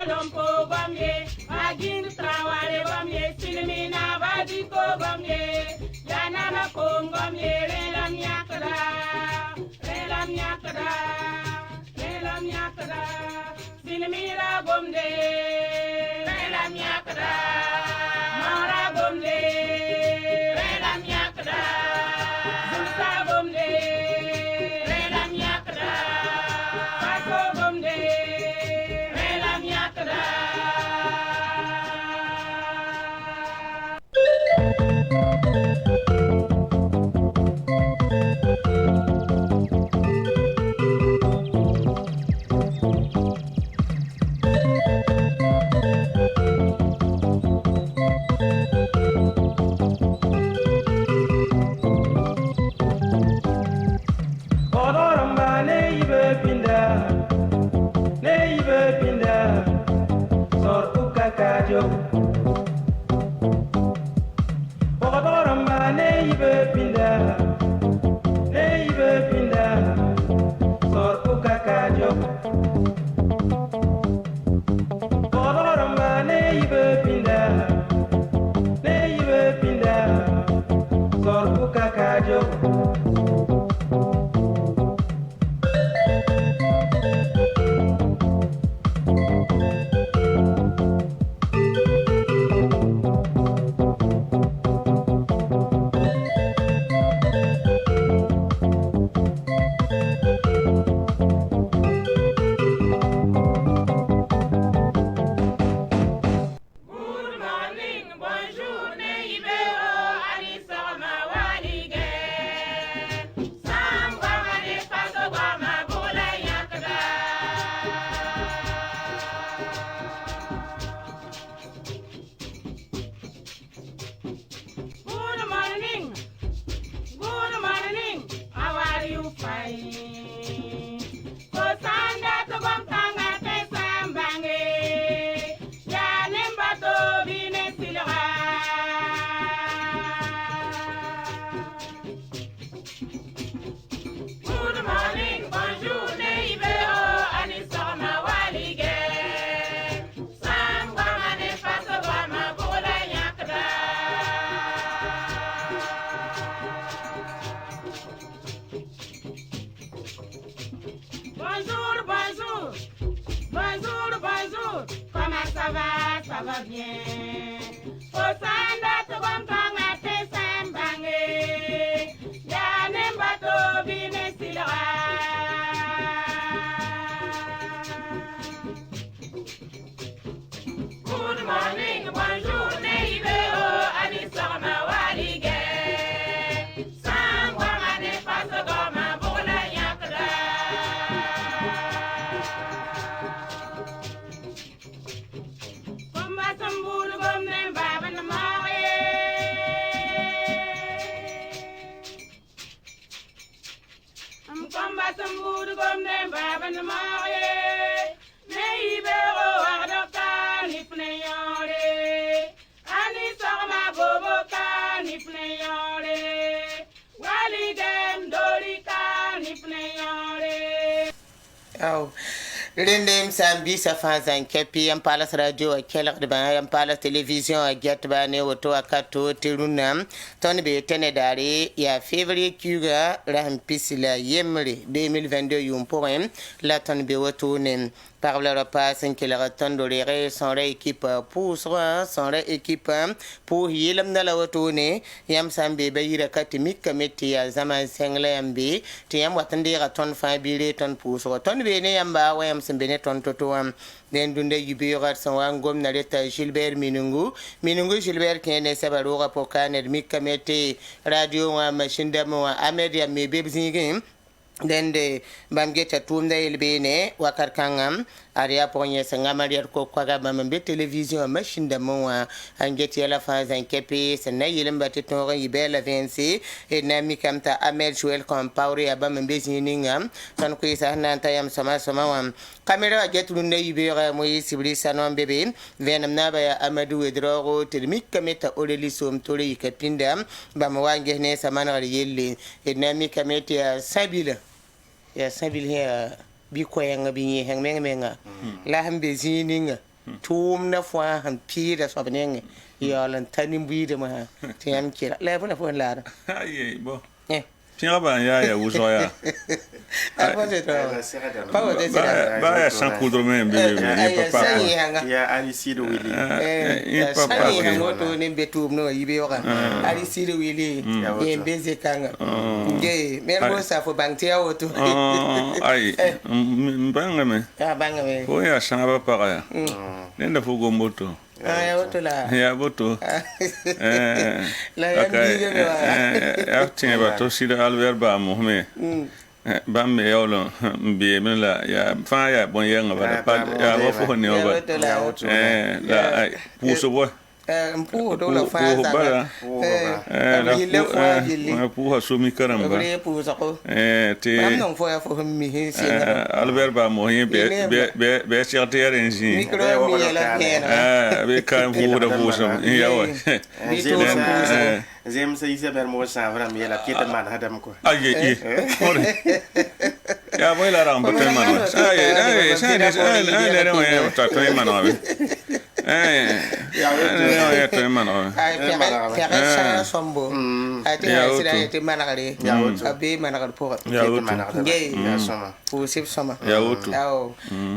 Lompo bamye, agin trawale bamye, silmina badiko bamye, yanama kong bamye, relam yakada, relam yakada, relam yakada, silmira bomde, relam yakada, mara bomde, relam yakada, zulsa bomde, relam yakada, paso bomde. Ça va bien. Osanda tobam kanga te sambange. Ya nembato bine silra. Good morning, bonjour, neibeo, anisama walige. Sangwa mane paso goma bola yakda. Samburu gomne baba na mawe am komba samburu gomne baba na mawe neibero ardoka nifne yore ani sorma bobo ka nifne yore waligem dorika nifne yore aw Rindem sambi safanzan kepi yan palas radio a kelak de ban yan palas television a get ba ne woto akato tirunam ton be tene dare ya février kuga rahim pisila yemre 2022 yum poem la ton be woto ne par le repas que le reton de son équipe pour son équipe pour yelam na la woto ne yam sambe be yira katimik kameti ya zaman sengle yambe ti yam watande raton fa bire ton pour ton be ne yamba wa yam sembene ton toto am den dunde yubiyogat son wangom na leta Gilbert Minungu Gilbert kene sabaro rapokane mikamete radio wa mashinda mo Ahmed ya mebe bzingi dende bamgeta tumda ilbene wakar kangam aria ponye sangama riar ko kwaga bambe television mashinda mo angeti la fazan kepe sana yilemba teton yibela vensi e nami kamta Ahmed Joel Compauri abambe zininga tan ko isa nanta yam sama wam kamera getunde yibera moyi sibri sanon bebe venam naba ya Amadou Edrogo termik kameta oleli som tole kapinda bamwange ne samana yelle e nami kameta sabila ya sabil he bi ko yanga bi hang menga la hambe zininga tum na fwa han pi da so benenge ya lan tani bui de ma ti am kira le bona fo la Ai bo. eh Pinga ba ya wuso ya. apa je to pa o de Ba ya san kudro men bebe ni papa. Ya ali sido wili. papa ni hango to ni betum no yibe yo kan ali sido wili ye beze kanga nge men sa fo bang tia o to Ai mbanga me. ya banga me Ko ya san ba pa ya. Nenda fu gomboto. ya o to la Ya boto. la ya ndige me wa Ya tinga ba to sida Albert ba mo me. Ba me yolo mbi me la ya fa ya bon ya ngaba pa ya wo fo ne ya ba. o to la La puso bo. mpu do la fa sa la pu ha so mi karamba bre pu sa ko te am non fo ya fo mi hin si Albert ba mo yin be secrétaire engi micro mi la pena be kan fu da fu so ya wa Zem sa isa ber mo sa vra mi la kita man hadam ko ay ya voy la ramba te man ay sa ne ta to man wa ya to man wa ay pere sa sombo ay te sira te managare abi managar po ya ya soma pour sip soma ya wutu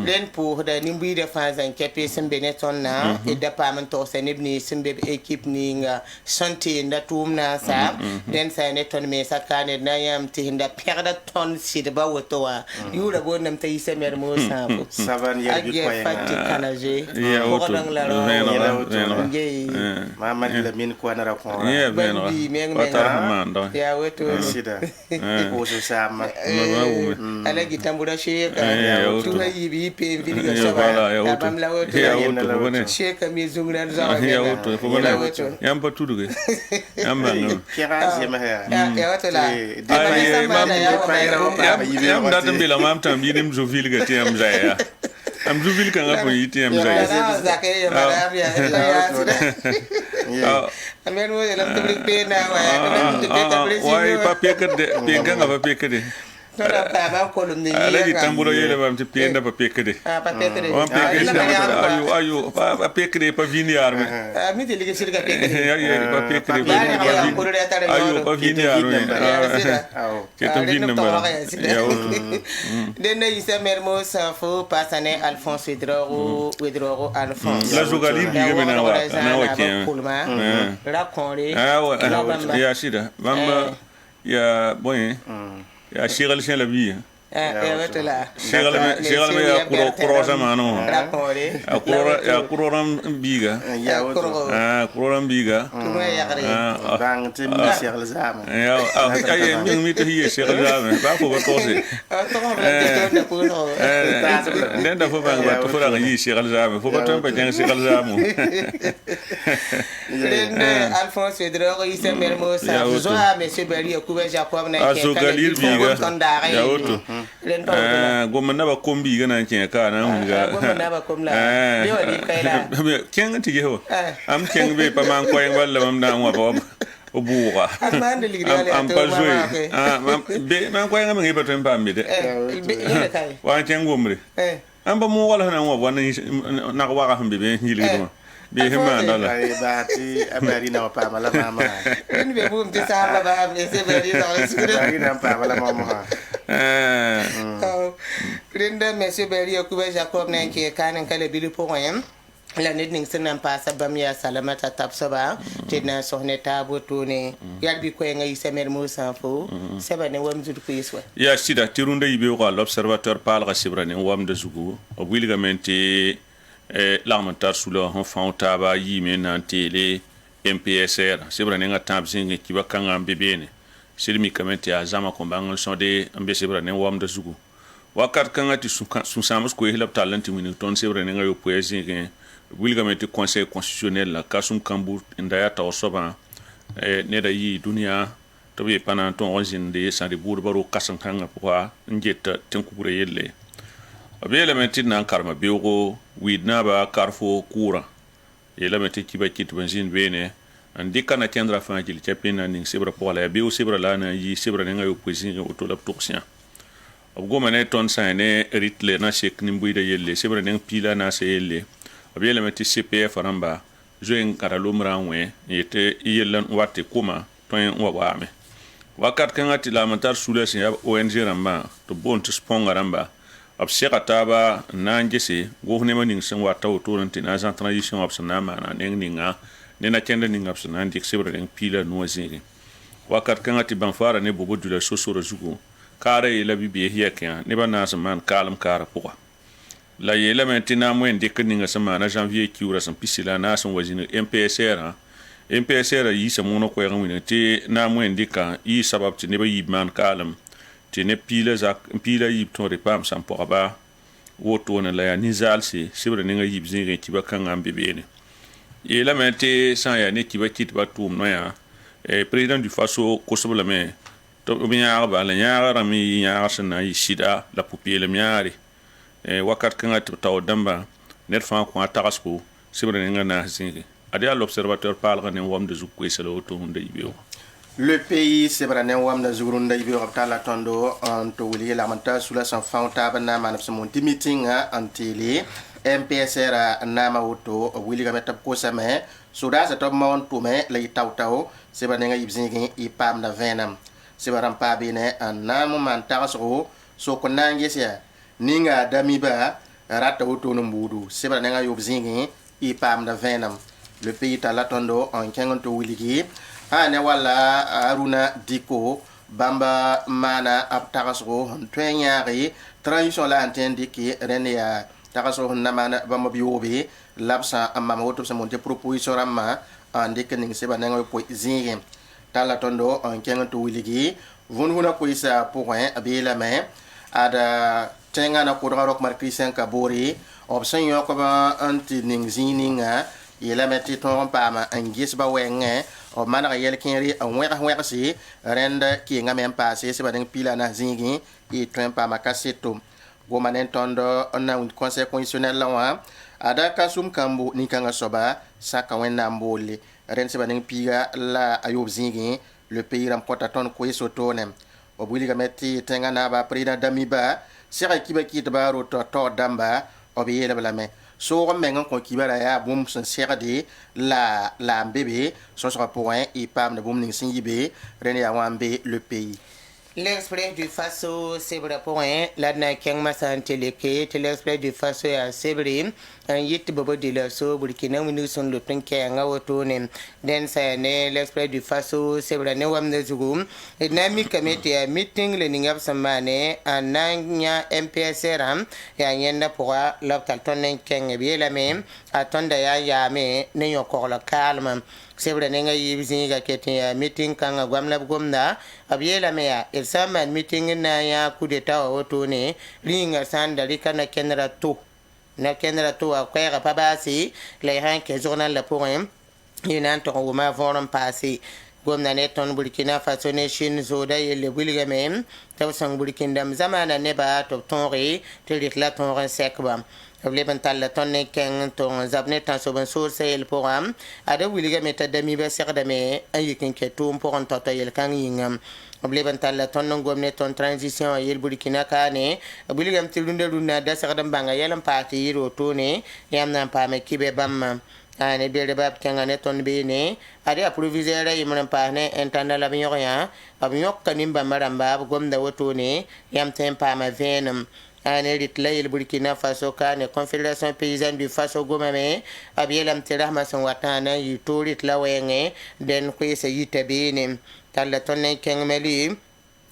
len pour da ni mbi de fans en kepi sembe neton na e département to senibni sembe équipe ni nga santé nda tumna sa den sa neton me sakane na yam ti hinda perda ton sid ba woto wa yura bo nam tay semer mo sa savan ya ju ko fatti kanaje ya wutu mama la min ko na ra ko ya beno wata man do ya wutu sida ko so sama ala gitambura sheka tu yibi pe video ya bala ya wutu bam la wutu ya wutu bone sheka mi zungran za ya wutu bone yam pa tudu ge yam bang kira zema ya wutu la yam datam bila mam tam binim zo vil ge tiam zaya am zo vil kan ga ko yiti am zaya zakay madam ya amen wo la tubrik pe na wa papier que de pinga papier que de Tora pa ba ko lum ni ala di tamburo yele bam ti pienda papier que de papier que de ayu papier que de pa vini arme mi te ligue sirga papier que ya papier que de ayu pa vini arme ke to vini number ya den yi sa mermo sa fo pasane Alphonse Wedroro Alphonse la jogali bi ge na wa ke la konre ya sida bamba ya boy ya shigal shen la bi shigal me ya kuro sama no ya kuro ram biga kuro ram biga bang te mi shigal zama ya ay mi to hiye shigal zama ba ko ba ko se den da fo bang ba to fo la yi shigal zama fo ba to ba jang shigal zama Alphonse Wedroro isa mermo sa zo monsieur Bari ko Jacob na ke ya wutu gomna ba kombi gana ke ka na hunga gomna ba komla yo di kaila ken ti jeho am ken be pa man ko en walla mam na wa ba o buwa am pa joy be man ko en am ngi ba to pambi de wa ken gomri am ba mo wala na wa na wa ga hambe be hilgi be hima ndala ba ti abari na pa mala mama ni be bum ti sa ba be se bari na abari na pa mala mama Rinda monsieur Bari ko be Jacob na ke kanin kala bilu po yam la nit ning sinan pa sa bam ya salamata tapsaba tidna sohne tabo to ne yalbi ko ngai semer mo sa fo seba ne wam zudu ko yeswa ya sida tirunda yibe ko l'observateur parle ga sibrane wam de zugu o wilgamente l'armentar sous le enfant taba yime na télé MPSR sibrane nga tabzingi kiba kanga mbebene silmi kamenti ya zama ko bangal sonde ambe sibrane wam de zugu wakat kanga ti su samus ko hilab talenti mini ton sibrane nga yo poesi ke wilgamenti conseil constitutionnel la kasum kambu ndaya ta osoba ne da yi dunia to be pana ton onjinde sa de bur baro kasan kanga kwa njeta tenkure yelle abe elementi nan karma biugo widna ba karfo kura elementi kiba kit benzin bene andika na kendra fangil chapina ning sibra pola ya biu sibra lana yi sibra nga yo poesi o to lap toksien abgo mane ton sa ne ritle na shek nimbuida yelle sibra ning pila na se yelle b yeelame tɩ CPF rãmba zoe n kara lomrã n wẽ n yetɩ yell n wa tɩ kʋma tõe n wa waame wakat kãngã tɩ la n tar sula sẽn yaa ONG rãmbã tɩ boond tɩ spõnga rãmba b sega taaba n na n gese gos nebã ning sẽn wata wotoor n tɩ na n zã transition b sẽn na n maana neng ninga ne na-kẽndã ninga b sẽn na n dɩk sebra rẽng piila nuwã zĩige wakat kãngã tɩ bãmb faara ne bobo dula so-sorã zugu kaara yeela bi-bees yɛkẽ nebã naas n maan kaalem kaara pʋga la yeelame tɩ na n wẽn dɩk ninga sẽn maana janvier kiuurã sẽn pisi la a naas n wa zĩnig MPSR MPSR yiisa mõonã koɛɛg n wing tɩ na n wẽn dɩka yɩ sabab tɩ nebã yiib maan kaalem tɩ ne piila yiib tõode paam sãn pʋgba wotone la yaa nin-zaalse sebra ninga yiib zĩigẽ kiba kãngã n be beene yeelame tɩ sã n yaa ne kiba kɩtba tʋʋm noyã président du faso kosb lame tɩ b yãagba la yãagã rãmb yɩ yãagã sẽn na n yɩ sɩda la pʋ-peelem yãare wakat kãngã tɩ b taoor dãmba ned fãa kõ a tagsgo sebra ninga naas zĩige ad yaa l'observateur paalga ne wamda zug koeesa la woto sẽn da yibeoogo Le pays sebra ne wamda zugrunda yibe opta la tondo en to wili la manta sula san fauta bana manap se monti meeting en télé MPSR nama woto wili ga metap ko same suda sa top mawon tume la taw sebra ne nga yibzingi i pam na venam sebra rampa bine an namu man taso so ko nange sia ninga damiba rata woto no mbudu sebra ne nga yobzingi i pam na venam le pays ta la tondo en kengon to wili ne wala Aruna Diko bamba mana ab tagasro tõe yãage transition la n tẽn dɩke rẽnd yaa tagsro sẽn na maan bãmb b yoobe la b sã n mam woto b sẽn mon tɩ proposition rãmbã n dɩk ning sẽba nengã poe zĩigẽ t'a la tõndo n kẽng n tɩ wilgi vũn-vũnã koeesa pʋgẽ b yeelame ad tẽngã na kodga rok-mar Christian Kabore b sẽn yõkb n tɩ ning zĩig ninga yeelame tɩ tõog n paama n gesba wɛngẽ o manag yel kẽere n wẽgs-wẽgse rẽnd kɩɩngame n paase sẽba ning piila na zĩigẽ y tõe n paama kaseto goma ne tõnd n na wĩnd conseil constitutionnel la wã ada kasum kambo nin-kãngã soaba sãka wẽnnaam boolle rẽnd sẽba ning piiga la a yob zĩigẽ le pays rãmb kõta tõnd koees wotone b wilgame tɩ tẽngã naaba président damiba sega kiba kɩtba rot taood dãmba b yeelb lame soog n meng n kõ kiba ra yaa bũmb sẽn segde la n be be sõsgã pʋgẽ y paamda bũmb ning sẽn yibe rẽnd yaa wã n be le pays L'Express du Faso sebra point la na keng masan teleke te l'Express du Faso ya sebri an yit bobo de la so burkina wini son lo tun kenga woto ne den sa ne l'Express du Faso sebra ne wam na zugu na mi kamete ya meeting le ningap samane ananya MPSR ya yenda pour la talton keng bi la même atonda ya me ne yokola calme sebra ne nga yibzi ga kete meeting kanga gwamla gomda abiela me ya elsaman meeting na ya kudeta woto ne linga sanda likana kenra to na kenra to a kwera pa basi le han ke journal la pour yinan to ma voron passé gomna ne ton burkina faso ne shin zoda yele bulgame taw sang burkindam zamana ne ba to tonri te la ton sekba Obleban talla tonne ken ton zabne tan so ban so sel program ada wiliga meta dami ba sekda me ayikin ke tum pour on toto yel kan yingam obleban talla tonne gomne ton transition yel burkina kane wiliga mtilunde luna da sekda banga yelam parti yiro tone yam nan pa me kibe bam ane bele bab tengane ton bene ade approvisere yimran pa ne entanda la binyoya abnyok kanimba maramba gomda wotone yam tempa ma venum ane ritla yel burkina faso kane confédération paysanne du faso gomame abielam tirahma son watana yitorit la wenge den kwese yitabene talla tonne kengmeli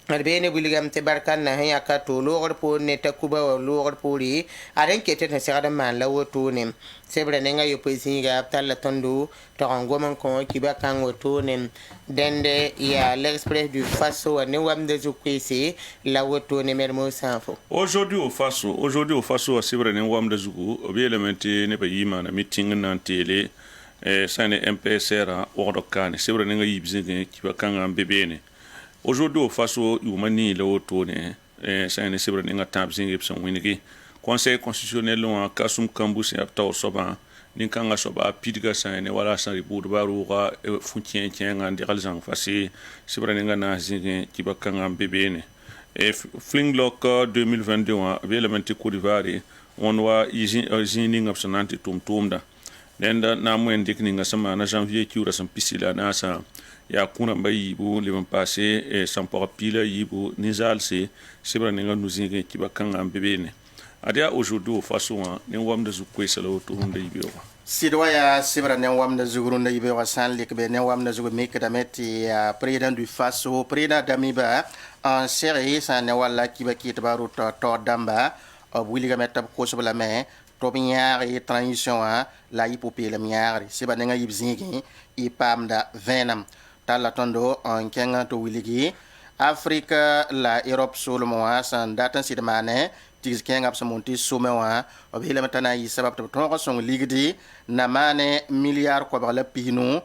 arbene buligam te barkan na haya ka to logor po ne takuba wa logor pori aren kete na sagada man la woto ne sebra ne nga yo pesi ga talla tondo to ngomon ko kiba kan woto ne dende ya l'Express du Faso ne wamde zukwese la woto ne mermo sanfo aujourd'hui au Faso sebra ne wamde zugu obielementi ne ba yima na meeting na télé sane MPSR ordo kan sebra ne nga yibzinge kiba kan bebene aujourd'hui au Faso yumani le wotone c'est ne sebra ninga tabzingi pson winigi conseil constitutionnel lo kasum kambusi apta soba ninkanga soba pidga sane wala san ribudu baruga funtien tienga ndigal zang fasi sebra ninga na zingi kibakanga bebene flinglock 2021 bielementi Côte d'Ivoire won wa izini ngap sananti tumda denda na mo endik ninga sama na janvier kiura sam pisila na sa ya kuna bayibu le passé et sans pour pile yibu nizalse sibra ninga nuzinga kibakanga mbebene adia aujourd'hui façon ne wam de zukwesa lo tumda yibo Sidwaya sibra ne wam na zuguru na yibe wasan likbe ne wam na zugu mikdameti président du Faso président Damiba en série sa ne wala kibaki tabaru to damba wiliga metab ko sobla me to biñaari transition la yipopé la miñaari siba nga yibzingi i pamda venam tala tondo en kenga to wiligi Afrique la Europe solo san datan sidmane tis kenga absamonti somewa obhila matana yi sabab to ko song ligdi na mane milliard ko bala pinu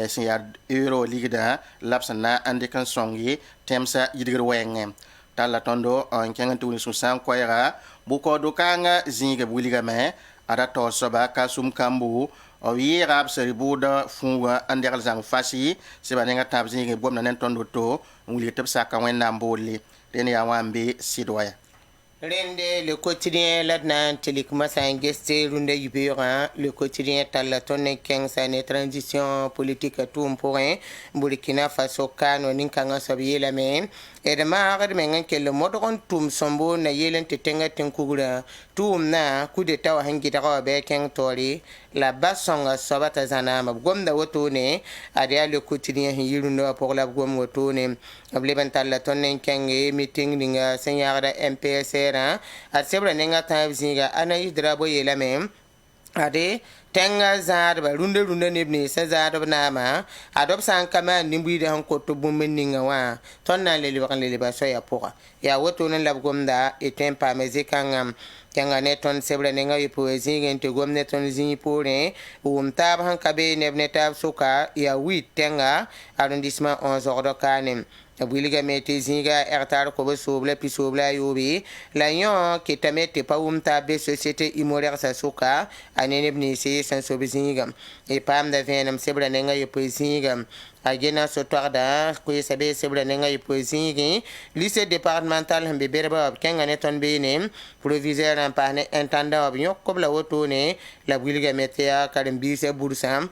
sin ya euro ligda lapsana andikan songi temsa yidigir wenge tala tondo en kenga to ni susan ko yara buko do kanga zinga buliga me ada to soba kasum kambu o yi rab seri buda funga andal zang fasi seba nga tab zinga bom na nen tondo to nguli teb saka wenna mboli den ya wambe sidwaya Rende le quotidien là-dedans, télécommunication runde yubira, le quotidien talatonne 15 années transition politique tout pour un Burkina Faso kano ninkanga sabiye la men et de marre mengen que le modron tum sombo na yelen tetenga tenkugura tum na coup d'état wa hangi dara be ken tori la basonga sabata zana ma gomda woto ne adia le quotidien yirundo pour la gom woto ne ableban talatonne kenge meeting ninga senyara MPSR a sebra nenga ta zinga ana idrabo yela mem ade tenga zaad ba runde nebni sa zaad na ma adob san kama nimbi de han ko to bummen ninga wa ton na le liban le ba so ya poka ya woto nan lab gomda e tempa mezikanga tenga ne ton sebra nenga yi poezi gente gomne ton zini pore tab han kabe nebne tab suka ya wi tenga arrondissement 11 ordo kanem Williga mete zinga ertar ko sobla pi sobla yobi la yon ki tamete pa umta be société immoler sa suka anene bni se san so zinga e pam da venam sebra nenga yo zinga agena so tarda ko sabe sebra nenga yo zinga lycée départemental hambe berba kenga neton be ne proviseur en parne intendant bi yok la woto ne la williga mete ya karim bi se bursam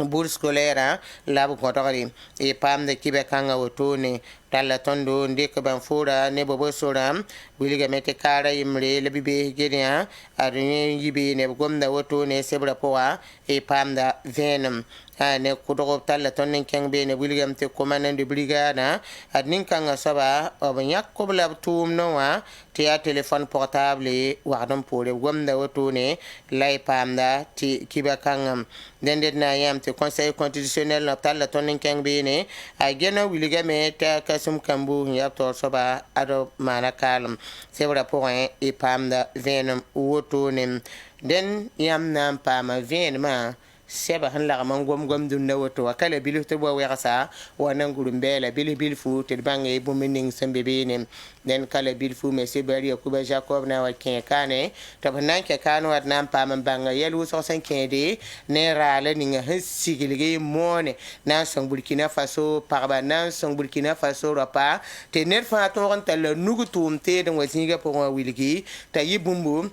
bourse scolaire la bu kotori e pam de kibe kanga wotone tala tondo ndek ban fura ne bobo soram biliga mete kara imre le bibe geria arne yibe ne gomda wotone sebra poa e pam da venom ne kudogo tala tonnen kengbe ne biliga mte commandant de brigade adnin kanga saba obanyak ko bla tum noa te ya téléphone portable wardon pole gomda wotone lay pam da ti kibe kanga dendet na yam te conseil constitutionnel na tala tonnen kengbe ne agena biliga mete kasum kambu ya to soba ado mana kalum sebra point e pamda venom wotone den yam nam pama venema seba han la man gom dun na woto kala bilu to bo wexasa wonan gurum bela bil fu te bangi bu mening sembe benem den kala bil fu me sebari ko ba jacob na wa ken kane to banan ke kanu wat nam pam banga yelu so san kede ne rala ninga hasigilge mone na son burkina faso parba nan son burkina faso rapa te ner fa to ron tel nugutum te den wasinga pour wilgi tayibumbu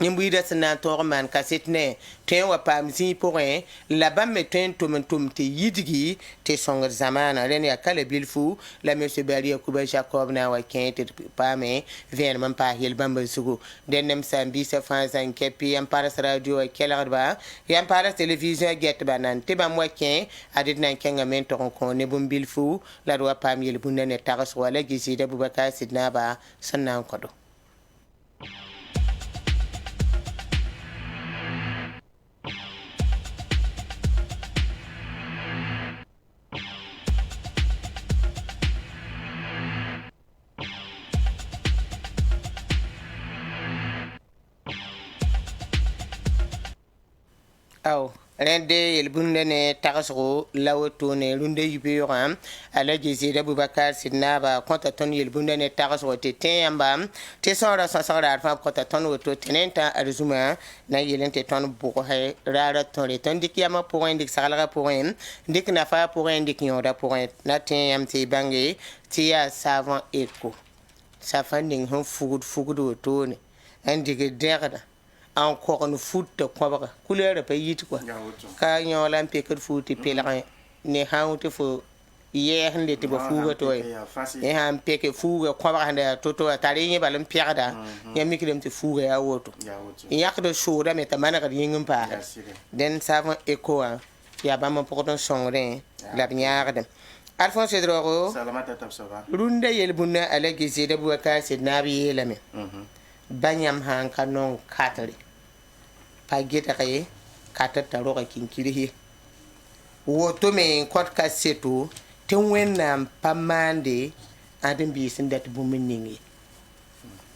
Nimbuida sana torman kasetne ten wa pamzi pourrin la bam meten tum te yidigi te songar zamana len ya kala bilfu la monsieur Bali Kuba Jacob na wa kente pame vien man pa hil bamba sugu denem sambi sa fanzan kepi am paras radio wa kelarba yam paras television get banan te bam wa ken adit nan kenga men to ko ne bum bilfu la do pam yel bunne taras wala gisi da Bubakar Sidna ba sannan kodo aw rende yel bunde ne tagasro lawoto ne runde yubiram ala jizida Bubakar Sidna ba konta ton yel bunde ne tagasro te tamba te sora sara fa konta ton woto tenenta arzuma na yelente ton buko hay rara ton le ton dikiyama pour indik sagala pour en dik na fa pour indik yora pour na tem te bangi tia savant eco sa fanding hon fugudu woto ne andige derda an kokon fut to kwabaka couleur pa yit quoi ya woto ka nyola pe ker futi pelare ne hawte fo ye hande te ba fuga to ya fasi e han pe ke fuga kwabaka hande toto tari ni balam piada ya mikrem te fuga ya woto ya woto yak de shoda me tamana ka yingum pa ya sire den savon eco ya ba ma pokon songre la nyaade Alphonse Drogo salamata tabsaba runda yel bunna ala gizi da buaka sidna bi yelame banyam han kanon katari pageta kay katata roka kinkiri woto me kot ka setu te wennam pamande adem bi sindat bu minningi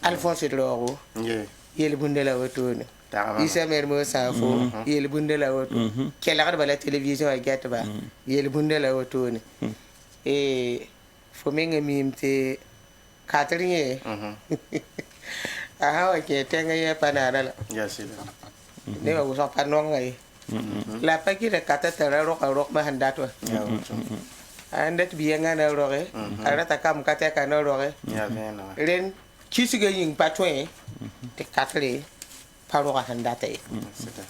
Alphonse Drogo ye yel bunda la woto ne tarama isa mer mo safo yel bunda la woto kela bala television a gata ba yel bunda la woto ne fo menga mimte katrinye aha ke tenga ye panara ya sire ne ba so panon ngai la pakira katata rok ma handato ya woto andat biyenga na roge arata kam kata kana roge ya vena ren kisiga yin patwe te katre paroga handata sita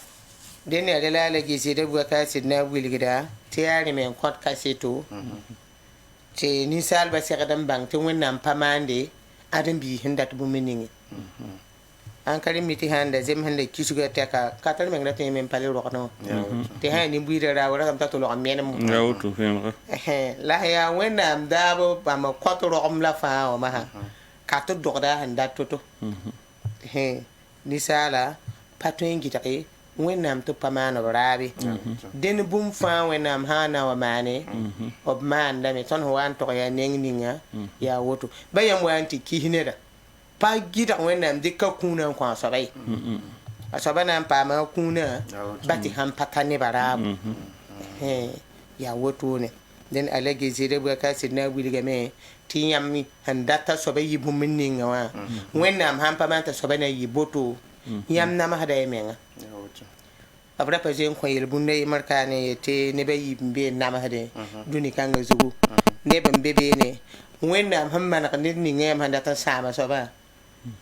den ne la la gisi de buaka sidna wilgida te yari men kot kaseto te ni salba sekadam bang te wonnam pamande adam bi hindat bu meningi an kali miti handa zem handa kisuga te ka katal men rate men pale rokno te ha ni buira ra wala kam tato lo amena mu ya woto fen la ya wonnam dabo ba ma kot rokom la fa o ma ha kato dogda handa toto ni sala patwen gitake wennam to pamana rabi den bum fa wennam hana wa mane ob man da me ton ho an to ya nengninga ya woto bayam wanti ki hineda pa gita wennam dikka kuna kwa sabai asabana pa ma kuna bati ham patane barabu ya woto ne den alage zire bu ka sidna wilga me ti yammi handata sobe yibu minninga wa wennam ham pa manta sobe na yiboto yam nama hada yemenga ya woto abra pa jen ko yel bunne markane te ne be yimbe nama hade duni kanga zugu ne ban bebe ne wennam hamma na kan ni ngem handata sama soba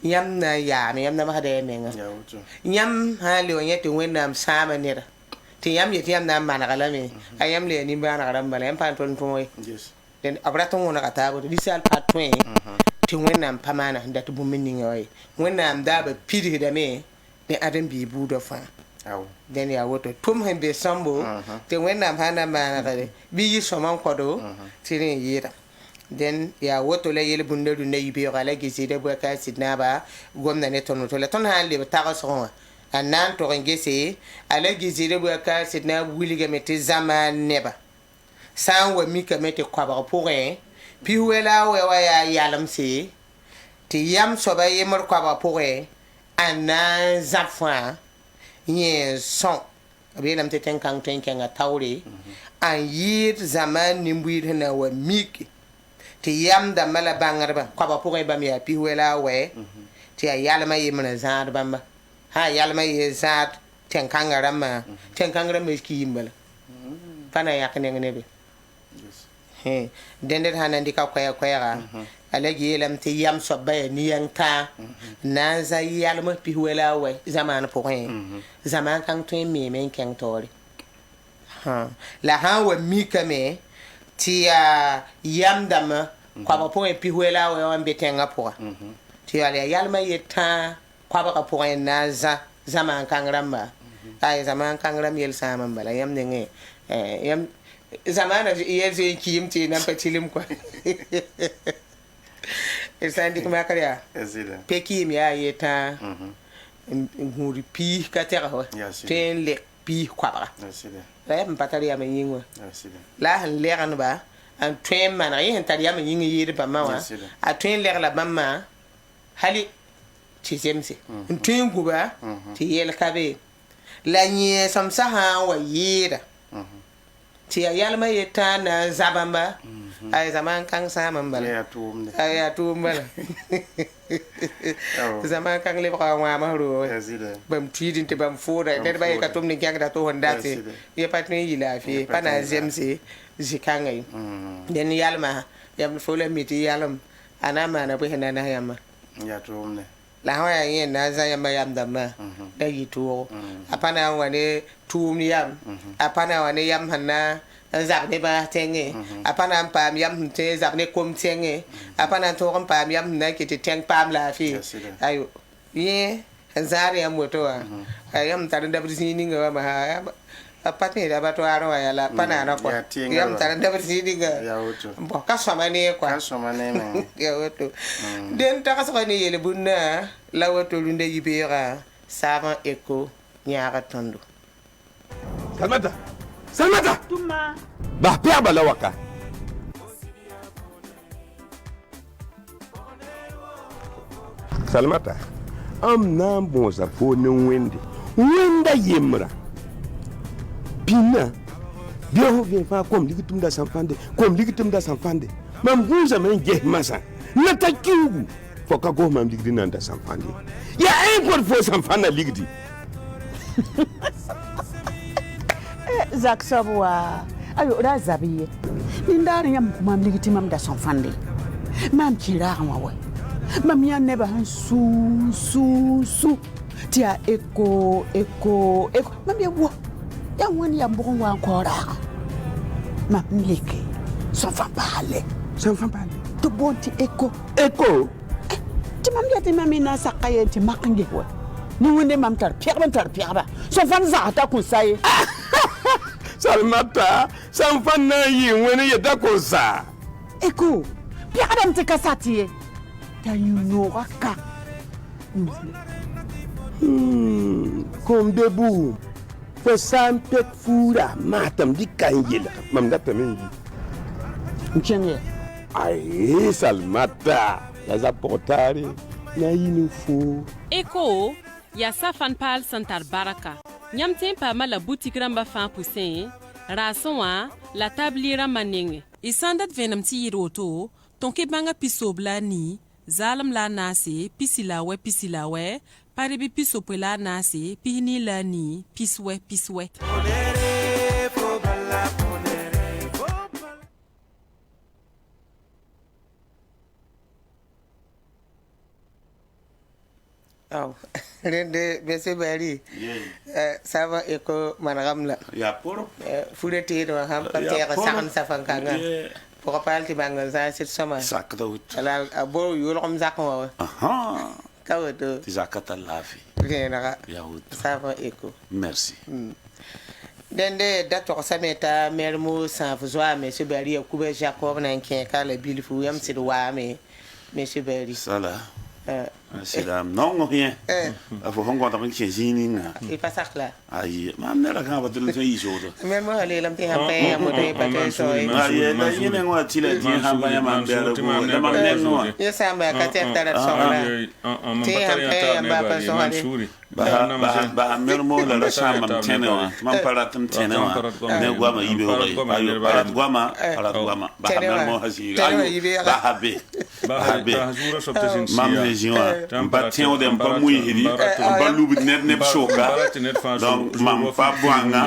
yam na ya me yam nama hada yemenga ya woto yam hali wonyete wennam sama nera te yam yeti yam na mana kala me ayam le ni bana kala mbala yam pan ton toy yes den abra ton wona kata bo disal patwen te wennam pamana ndatu bu minninga way wennam daba pidi da me ne adam bi budo fa aw den ya woto tum hembe sambo te wennam hana mana kale bi yi soman kodo tirin yira den ya woto la yele bunde du ne yibe kala giside bo ka sidna ba gomna ne tono to la ton hande ba taga so anan to ngese ala giside bo ka sidna wuliga mete zaman neba san wa mika mete kwa ba pouré pi wela we wa ya yalam si ti yam so ba yemor kwa ba pouré anan zafwa ye son abi lam te ten kan ten kan tawre an yir zaman nimbuir na wa miki ti yam da mala bangarba kwa ba pouré ba mi ya pi wela we ti ya yalma yemna zad bamba ha yalma ye zad ten kan garama ki yimbala pana yakne ngene dender hanandi ka kwaya alagi yelam te yam sobay ni yanka na za yalma pi wela we zaman point zaman kan to me men kan tori la ha wa mi kame ti yam dama kwa ba point pi wela we wan betenga po ti ala yalma yeta kwa ba ka point na za zaman kan ramba ay zaman kan ram yel sama bala yam ne yam zamana yeze kiyimti nan patilim kwa esandi kuma kariya ezida peki mi ayeta nguri pi katera ho ten le pi kwabra ezida la mpatari ya menyingwa ezida la han leran ba an twen man ri han tari ya menyingi yiri ba mawa a twen ler la bamma hali tizemse twen guba ti yel kabe la nye samsa ha wa yira ti yalma yeta na zabamba ay zaman kan sama mbala ya tumbala zaman kan le ba wa ma ro bam tidin te bam foda der ba ka tumni kyang da to honda te ye patni yila fi pana zemse zikanga yi den yalma yam fola miti yalam ana mana bu hena na yamma ya tumne la ha ya yin na za ya mayam da ma da yi to apana wane tum yam apana wane yam hanna zak ne ba tenge apana pam yam te zak ne kom tenge apana to kom pam yam na ki te teng pam la fi ayo ye zari ya moto wa ayam tar da bisi ni ga ma ha apatni da ba to aro ya la pana na ko yam tar da bisi ni ga ya woto bo ka so ma ne kwa so ma ne men ya woto den ta ka so ni yele bunna la woto lunde yibera sama eko nyaara tondo Salmata Tuma. bah pia bala waka Salmata am nan bonza fo ne wenda yemra pina bio vient fa comme ligitum da sanfande mam bunza men je masa nata kiugu fo ka go mam ligdi nan da sanfande ya encore fo sanfana ligdi Zak sabwa ayo da zabiye ndari yam mam ligiti mam da sanfande mam kira wa mam ya neba han su tia eko mam ya wo ya woni ya mbon wa kora mam leke sanfan parle to bonti eko ti mam ya ti mam ina sakaye ti makange wa ni wonde mam tar pierba sanfan za ta kun sai Salmata sanfan na yi wani ya dako sa eko pierba te kasati ta yuno ka comme debout fo sam pek fura matam di kan yela mam da tamen mchenge ai Salmata la za portari na yini fo Eko ya safan pal santar baraka nyam tempa mala boutique ramba fan poussin rason wa la tabliera manenge isandat venam ti yiroto tonke banga pisobla ni zalam la nase pisila we paribi pisope la nase pini la ni piswe rende bese bari sava eko managamla ya poro fulete do ham kan te ga sakan safan kanga pour palti banga za sit sama sakda ut ala abo yulom zakwa aha kawoto tizakata lafi rena ya ut sava eko merci dende dato sameta mermo sa fuzwa me se bari kuba jacob nan ken kala bilfu yam sit wa me se bari sala c'est là non rien faut qu'on compte que j'ai il passe là aïe ma mère quand va te le faire ici même moi les lam te hampe amote pate so aïe da yene ngwa tile ti hamba ya mambere ko da mamne no yesa mba ka te tara so la te hampe amba pa so hali ba mermo la shamba mtenewa mamparatum tenewa ne gwama yibe o ayo parat gwama ba mermo hasi ayo ba habe mam region ba tiens de pas muy hidi ba lubi net shoka donc mam pa boanga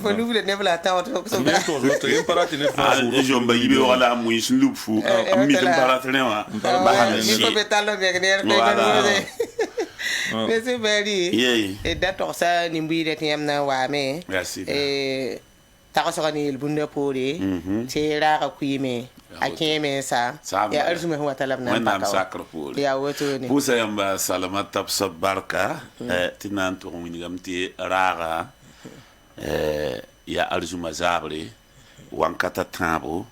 fo lubi net la ta auto so ba jomba yibe wala muy slup fu mitim paratnewa ba hasi ko betalo be ner mais c'est very et dato sa ni mbi det yamna wa me et ta so ni el bunde pore te ra ka kuime akeme sa ya arzume huwa talabna na sakra pore ya woto ni busa yamba salamata barka tinan to ngini gamti raga ya arzuma zabre wankata tambo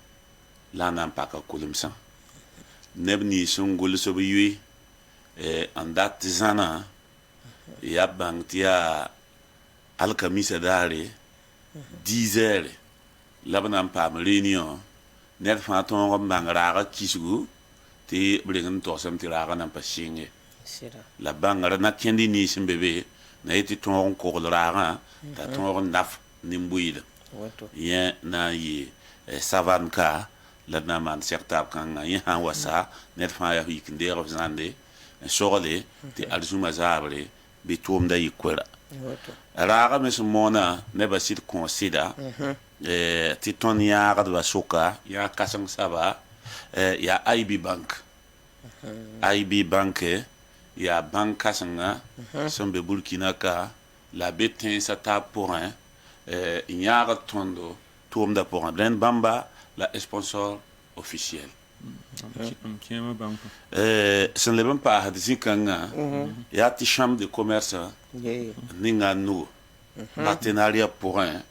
la nan paka kulumsa nebni sungul so biwi en dat zana ya bangtia alkamisa dare 10h labnan pam réunion net fa ton bangara kisgu ti bringen to sam ti raga nan pashinge la bangara na kendi ni simbebe na yiti ton ko raga ta ton naf nimbuida ya na yi savanka la na man sekta kan ya wasa net fa ya hikinde zande sogale ti arzuma zabre bitum da yikwera raga mes mona ne ba sit consider ti ton ya ga ba soka ya kasang saba ya IB bank IB banque ya banque sanga sombe Burkina ka la betin sa ta pour un nyara tondo tourne pour un blen bamba la sponsor officiel sen le ban pa hadisi kanga ya ti chambre de commerce ninga nous partenariat pour un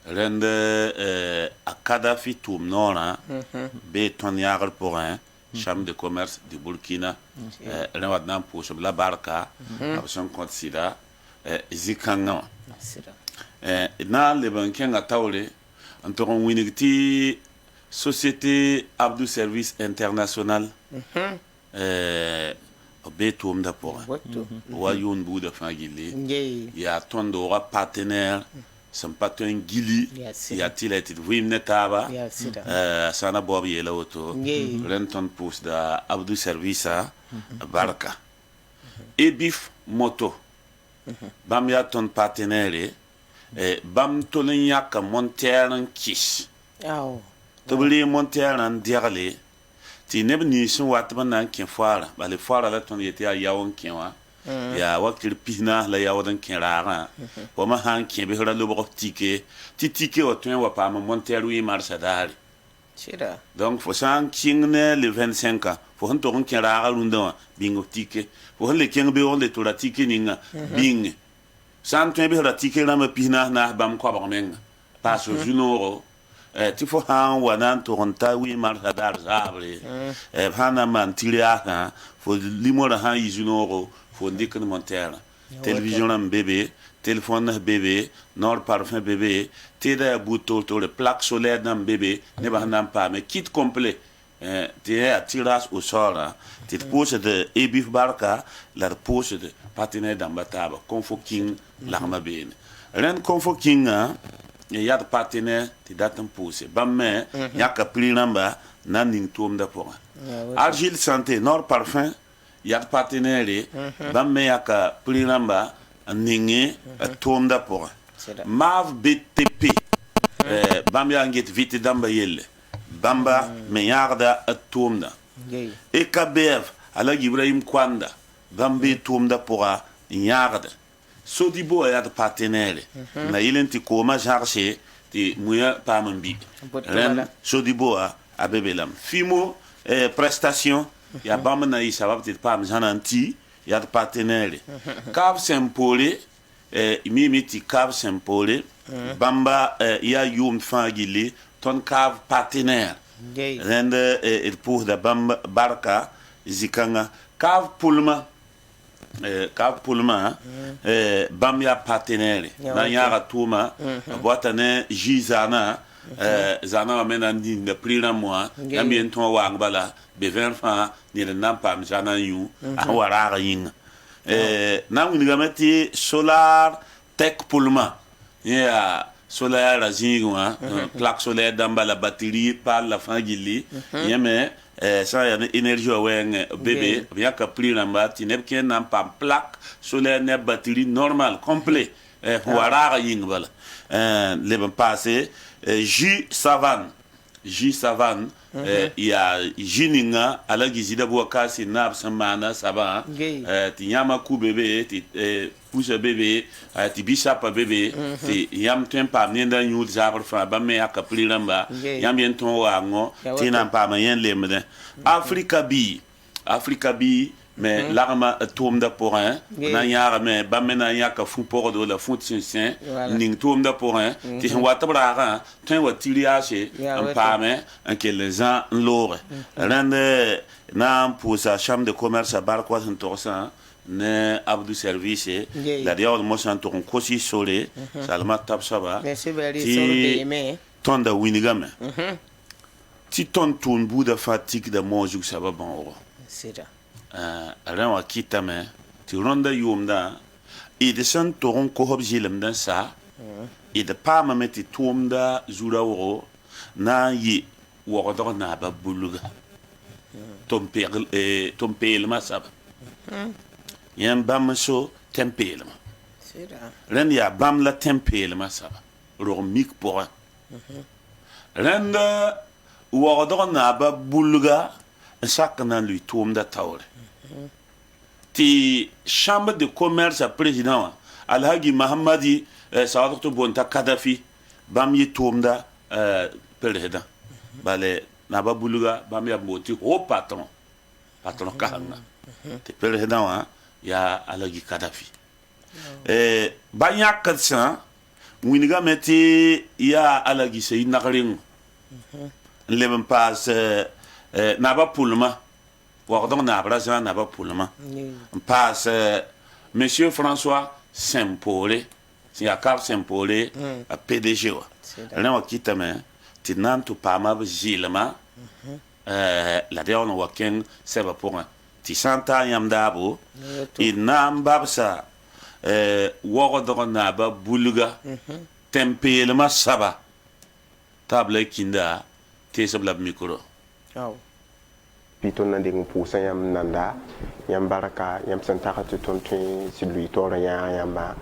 rende a Kadhafi tourne nora be ton yagar pour un chambre de commerce de Burkina ren wadna pour sur la barka abson considère zikanga na le ban kenga tawle antoron winigti société Abdou Service International betum da pora wa yun bu da fagili ya tondo wa partenaire son partenaire gili ya tilati vim netaba sana bob yela auto renton pousse da Abdou Service barka e bif moto bam ya ton partenaire bam tolen yaka monter kis tobli monter an diarle ti neb ni sun wat ban kin fara bale fara la ton yete ya yawon kinwa ya wakil pina la yawon kin rara o ma han kin be hora lobo tike o tun wa pa monter wi marsadari chira donc fo san kingne le 25 ans fo han to kin rara lunda bingo tike fo han le kin be on le to la tike ninga bing san tun be hora tike na ma pina na bam ko ba menga passe au junoro ti fo han wanan to onta wi mar hadar zabre hana man tiria fo limora han yizunoro fo ndikn monter télévision am bébé téléphone bébé nord parfum bébé tida buto to le plaque solaire nam bébé ne ba nan pas mais kit complet ti tirage au sol ti pose de ebif barka la pose de partenaire d'ambataba confoking l'arma ben ren confoking ya de partenaire ti datam pousse bamme ya ka prinamba naning tom da pour Agile santé nord parfum ya de partenaire bamme ya ka prinamba ningi tom da pour mav btp bamme ya nget vite damba yelle bamba me yarda tom da e kabef ala Ibrahim Kwanda bambe tom da pour yarda Sodibo ya de partenaire na yilenti koma jarche ti muya pamambi ren Sodibo a bebelam fimo prestation ya bamba na isa babti pam jananti ya de partenaire Cap Saint-Paul mimiti Cap Saint-Paul bamba ya yum fagili ton Cap partenaire ren pour da bamba barka zikanga Cap Pulma Cap Pulma bam ya partenaire na yara tuma boatane jizana zana mena ndi de prina moi yambien ton wa ngala be 20 francs ni de nampam jana yu awara yin na unigamati solar tech Pulma ya solar la zingwa plaque solaire dans la batterie par la fangili yeme ça y a énergie ouais bébé bien que plus namba ti ne ken nam pam plaque solaire ne batterie normale complet wara yin bala le ben passé J savane il y a jininga ala gizida bo kasi nab samana saba ti yama ku bébé ti pousse bébé ti bisapa bébé ti yam tempa nenda nyul zabar fa ba me aka pliramba yam yen ton wa ngo ti nan pa ma yen lemde Africa bi mais l'arma tom da pour un na yara me ba me na yaka fu pour de la fu tsin ning tom da pour un ti wa tabra tin wa tiliache en pa me en que les gens l'ore rende na pour sa chambre de commerce à Barquois en torsa ne Abdou Service la dia mo santo on kosi sole salma tabsaba ti tonda winigame ti ton tun buda fatigue da mojuk sababa oro sira ran wa kitame ti ronda yumda e de san toron ko hobjilem dan sa e de pama meti tumda zura woro na yi wodo na ba buluga tompel ma sab yan bam so tempel ma sira ren ya bam la tempel ma sab ro mik pour ren wodo na ba buluga sakna lui tʋʋmda taoore tɩ chambre de commerce président wã alhaji mahamadi saadk tɩ bonta kadafi bãmb yɩ tʋʋmda président bale naba bulga bãmb yaa bo tɩ ho patron kasãnga tɩ président wã yaa alhaji kadafi ba yãkd sã wingame tɩ yaa alhaji sayid nagreng n leb n paas naba pʋlma wagdg naab ra zã naba pʋlma n paas monsieur François Saint-Paulé sẽn yaa kab Saint-Paulé a PDG wa rẽ wã kɩtame tɩ d na n tɩ paama b zɩlma la d yaool n wa kẽng sɛba pʋgẽ tɩ sã n taa yãmb daabo d na n babsa wagdg naaba bulga tẽn-peelmã saba t'a b la kĩnda teesb la b mikro Piton na ding pusa yam nanda yam baraka yam santaka to ton tun si lui tora yamba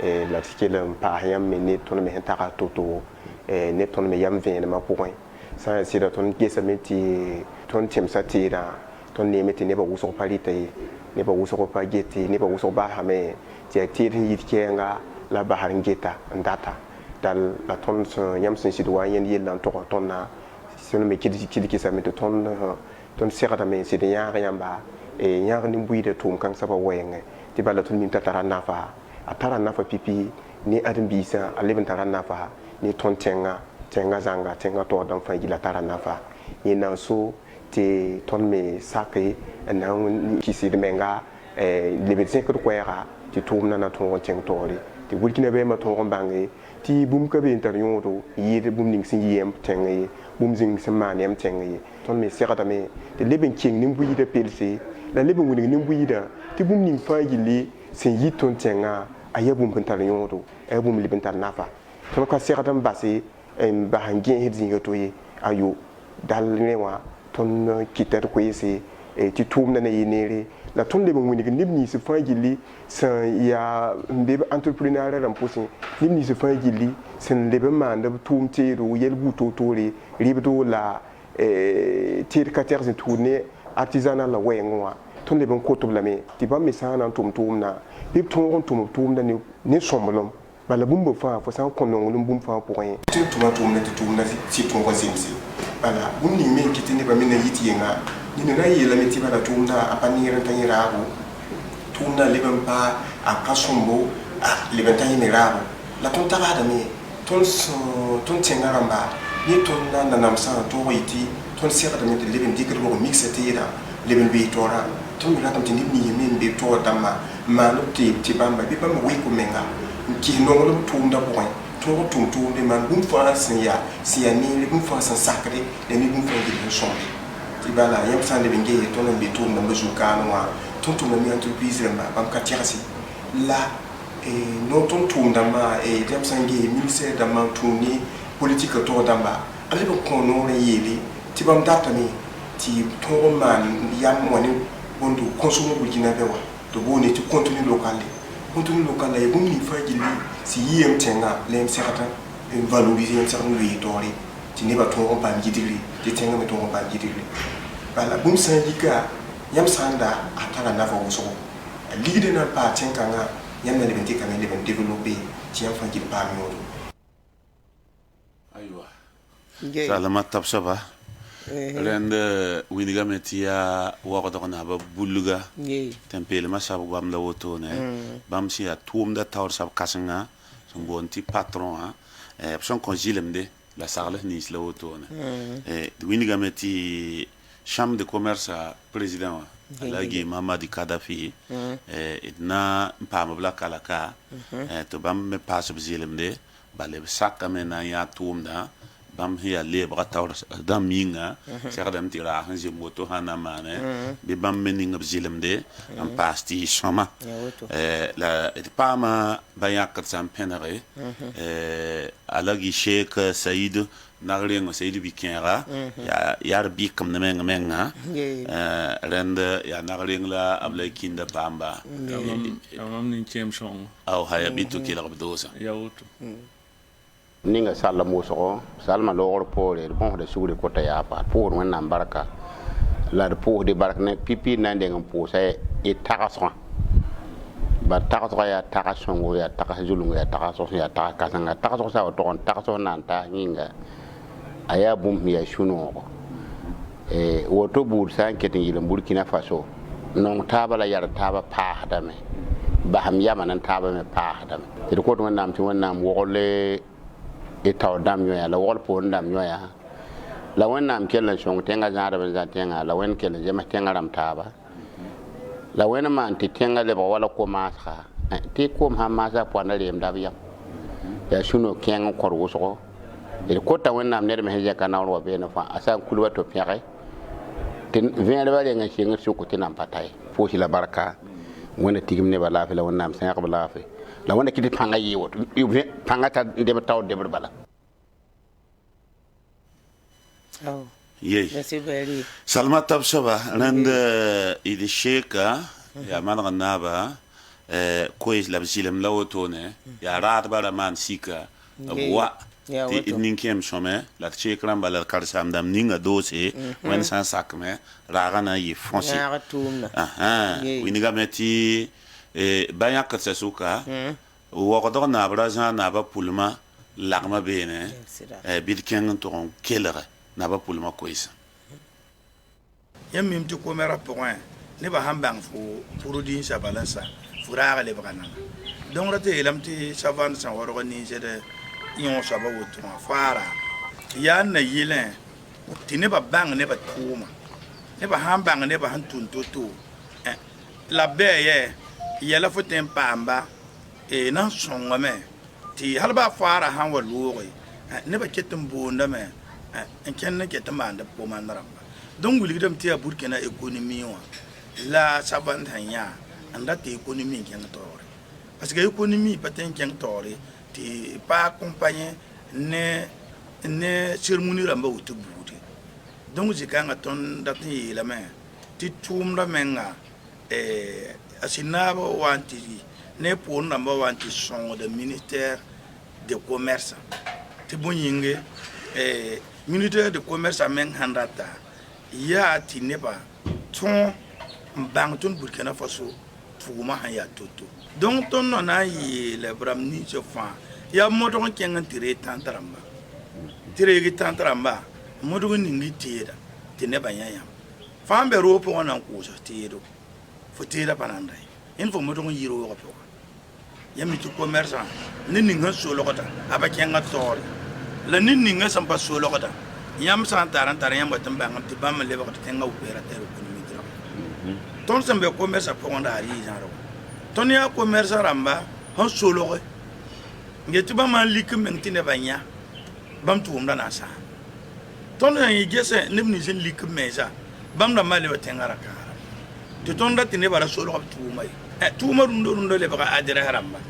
la tikele pa yam me ne ton me hentaka toto ne ton me yam vene ma point sa si da ton gesa meti ton tim satira ton ne meti ne ba uso palite ne ba uso pa geti ne ba uso ba ha me je tirin yitkenga la ba harngeta ndata dal la ton yam sen sidwa yen yelan to ton na son me kidi sa meti ton segda me sɩd yãag yãmba yãag nin-buiidã tʋʋm kãng saba wɛɛngẽ tɩ bala tõnd mim t'a tara nafa a tara nafa pipi ne ãdem-biisã a leb n tara nafa ne tõnd tẽngã zãnga tẽngã taoodã fãa gila tara nafa yẽ na n so tɩ tõnd me sake n na n kisd menga lebd zẽkd koɛɛga tɩ tʋʋmdã na tõog n tẽng taoore tɩ burkina bɛɛmã tõog n bãnge tɩ bũmb ka be n tar yõodo yɩɩd bũmb ning sẽn yɩ yãmb tẽng ye bũmb zĩng sẽn maan yãmb tẽng ye tõnd me segdame tɩ leb n keng nin-buiidã pelse la leb n wilg nin-buiidã tɩ bũmb ning fãa gilli sẽn yɩ tõnd tẽngã a yaa bũmb n tar yõodo a yaa bũmb leb n tar nafa tõnd ka segd n base n bas n gẽesd zĩiga to ye ayo dal rẽ wã tõnd kɩta d koeese tɩ tʋʋmdã na yɩ neere la tõnd leb n wilg neb nins fãa gilli sẽn yaa n be b entrepreneur rãmb pʋsẽ neb nins fãa gilli sẽn leb n maand b tʋʋm teedo yɛl bu-toor-toore rɩbdo la tɩɩd ka tɛg sẽn tʋʋd ne artisanal la wɛɛngẽ wã tõnd leb n kot b lame tɩ bãmb me sã n na n tʋm tʋʋmdã bɩ b tõog n tʋm b tʋʋmdã ne sõmblem bala bũmb fãa fo sã n kõ nonglem bũmb fãa pʋgẽ tɩ n tʋma tʋʋmdã tɩ tʋʋmdã sɩ tõog n zemse bala bũmb ning me n kɩ tɩ nebã me na yit yɩnga nina na n yeelame tɩ bala tʋʋmdã a pa neer n ta yẽ raabo tʋʋmdã leb n pa a pa sõmbo leb n ta yẽ me raabo la tõnd tagsdame tõnd tẽngã rãmba ne tõnd na n da namsã n toog yɩ tɩ tõnd segdame tɩ leb n dɩkd rog mixa teedã leb n bee toorã tõnd me ratame tɩ neb nins me n be toor dãmbã n maan b tɩ bãmba bɩ bãmba wɩk menga n kɩs nonglem tʋʋmdã pʋgẽ tõog n tʋm tʋʋmde maan bũmb fãa sẽn yaa neere bũmb fãa sẽn sakde la ne bũmb fãa gil sẽn sõmde tɩ bala yãmb sã n leb n gese tõnd n be tʋʋm dãmbã zu-kãanẽ wã tõnd tʋmdame entreprise rãmba bãmb ka tɛgse la no tõnd tʋʋm dãmbã yãmb sã n gese ministère dãmbã n tʋʋm ne politique toog dãmba a leb n kõ noor n yeele tɩ bãmb datame tɩ tõog n maan yam wã ne bõnd consomme burkinabé wã tɩ boone tɩ contenu local la ya bũmb ning fãa gilli sɩ yɩ yam tẽngã la yam segd n valoriser yam segd n loee taoore tɩ nebã tõog n paam gidgre tɩ tẽngã me tõog n paam gidgre bala bũmb sã n yika yãmb sã n da a tara nafa wʋsgo a ligdã na n paa tẽn-kãngã yãmb na leb n tɩkame leb n développer tɩ yãmb fãa gil paam yõodo aywa salama tabsaba rẽnd wingame tɩ yaa wagdg naaba bulga tẽn-peelmã sab goam la wotone bãmb sẽn yaa tʋʋmda taoor sab kãsengã sẽn boond tɩ patron wã b sẽn kõ zɩlemde la sagls nins la wotone wingame tɩ chambre de commerce président wã alagi Mahamadi Kadafi d na n paam b la kalaka tɩ bãmb me paas b zɩlemde bala b sakame na n yaa tʋʋmdã bãmb sẽn yaa leebga taoor dãmb yĩnga segdame tɩ raag sẽn zem woto sã n na n maane bɩ bãmb me ning b zɩlemde n paas tɩ y sõma la d paama ba yãkd sã n pẽnege alagi sheik saïd nagreng saïd bikẽega yaa d bɩkm ne menga rẽnd yaa nagreng la b la kĩnda paamba mam nin kẽem sõngo aw ha yaa bɩ tɩ kelg b doosa ya woto ninga salla mosgo salma logor pore bon de sugri kota ya pa pour wẽnnaam barka la de pour de barkne pipi nan de ngam pour sa e tagason ba tagason ya tagason go ya tagason zulungu ya tagason ya takasanga tagason sa to on tagason nan ta ninga aya bum ya shuno woto bur san ketin yilam Burkina Faso non tabala yar taba pa dame baham yama nan taba me pa dame te ko to nam ti wonnam wole e taw dam yo ya la wol po ndam yo ya la wonnam kelen shong tenga zara ben tenga la wen kelen jema tenga ram taba la wen man ti tenga le ba wala ko masha ti ko ha masa po na rem dabiya ya shuno ken ko ruso e ko ta wonnam ne me heje kana ro be na fa asa kulwa to pere tin vien le ba le ngi ngi su ko tinam patay fo ci la baraka wona tigim ne ba la fi la wonnam sen ko la fi la wona kiti panga yiwo panga ta de taw de bala Oh. Yey. Merci very. Salma tabshaba randa idi sheka ya manga naba kois la bisilem la wotone ya rat bara man sika wa ti ninkem shome la sheka ramba la karsam dam ninga dose wen san sakme ragana yi fonsi Ya tumna. winiga meti banya katsa suka wo ko na braza na ba pulma lagma bene bidken to kelere na ba pulma koisa yam mim ti ko mera point ne ba hambang fu produit sa balansa fura le bana donc rate elam ti savane san woro ni jede yon sa ba wotu fara ya na yilen ti ne ba bang ne ba tuma ne ba hambang ne ba hantun toto la beye ya la foten pamba e nan songa me ti halba fara han wa lori ne ba ketum bonda me en kenne ke tamanda po mandaramba donc wuli dam ti Burkina économie wa la saban hanya anda ti économie ken tore parce que économie paten ken tore ti pa accompagner ne cérémonie ramba wutu budi donc jikanga ton dati la me ti tumra menga asinabo wanti ne pour ramba wanti son de ministère de commerce ti bonyinge ministère de commerce a men handata ya ti neba ton bang ton Burkina Faso fuma ha ya toto donc ton na yi le bramni je fa ya moto ko kenga tire tantaramba tire gi tantaramba moto ko ningi tira ti neba ya ya fa be ro po na ko so tiro fo tira panandai in fo moto ko yiro ko po ya mi to commerce ni ninga so lokota aba kenga tor la nini nga sampa solo kota yam san taran yam batam bangam ti bam le ba tenga upera tero ko mi dra ton sambe commerce ko onda ari jaro ton ya commerce ramba han solo ko ngeti ba man lik mentine banya bam tuum na sa ton ya yigese nimni jin lik meza bam da male ba tenga raka to ton da tine bara solo ko tuumai tuuma rundo le ba adira ramba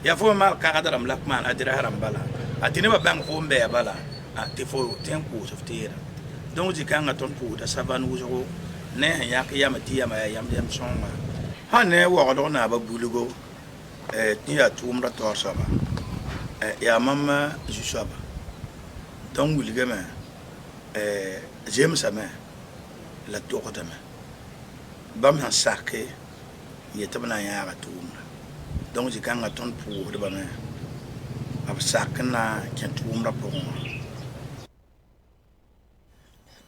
ya fo mal ka adaram lak man adira ramba la atine ba bang fo mbe bala ati fo tempo softera donc di kanga ton pour da savan wujo ne ya ka yama ti yama yam songa ha ne wo do na ba bulugo ti ya tumra tor saba ya mama ju saba donc wuliga ma jem sama la tokota ma bam han saké yetabna ya ga tumra donc di kanga ton pour de ba ma ab sakna ken tumra po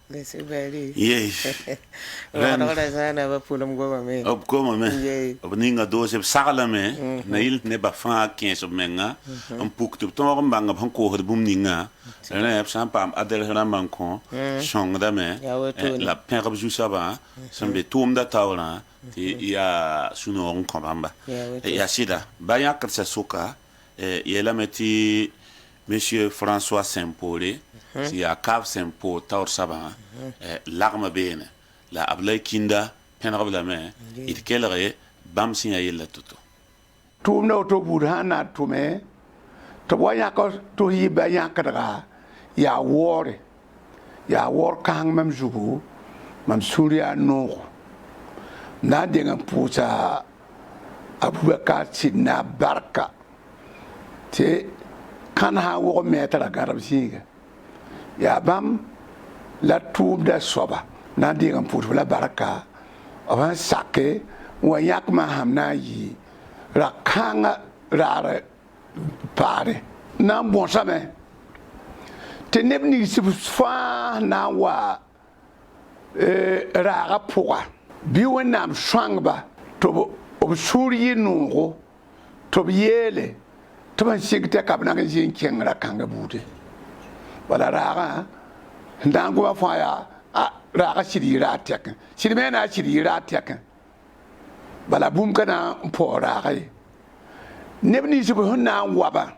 Merci very. Yes. Ora sana ba pulam goma me. Ob goma me. Ob ninga do se sagala me na il ne ba fa 15 menga am puk tu to mbanga ban ko hor bum ninga na ep sam pam adel ran man ko song da me la pen rab ju saba sambe tum da tawra ti ya suno on komamba ya sida ba ya katsa soka yela meti Monsieur François Saint-Paul, si a Cap Saint-Paul, Taur Saban, l'arme bene, la ablay kinda, penrab la main, it kelere, bam signa yella toto. Tum no to burhana to me, to wayako to yi bayakara, ya war kang mam zugu, mam Surya no. Na dengan pusa Abubakar Sidna Barka. Te kan ha wo metra garab siga ya bam la tub da soba na de ngam put la baraka awan sake wa yak ma ham na yi ra kanga ra pare na bon same te neb ni fa na wa ra poa bi wonam swangba to obsuri nungo to yele to ban sigte kabna ga jin kengra kanga bude wala ra ndango fa ya ra shiri ra tek shiri mena shiri ra tek bala bum kana po ra ga nebni su bu na waba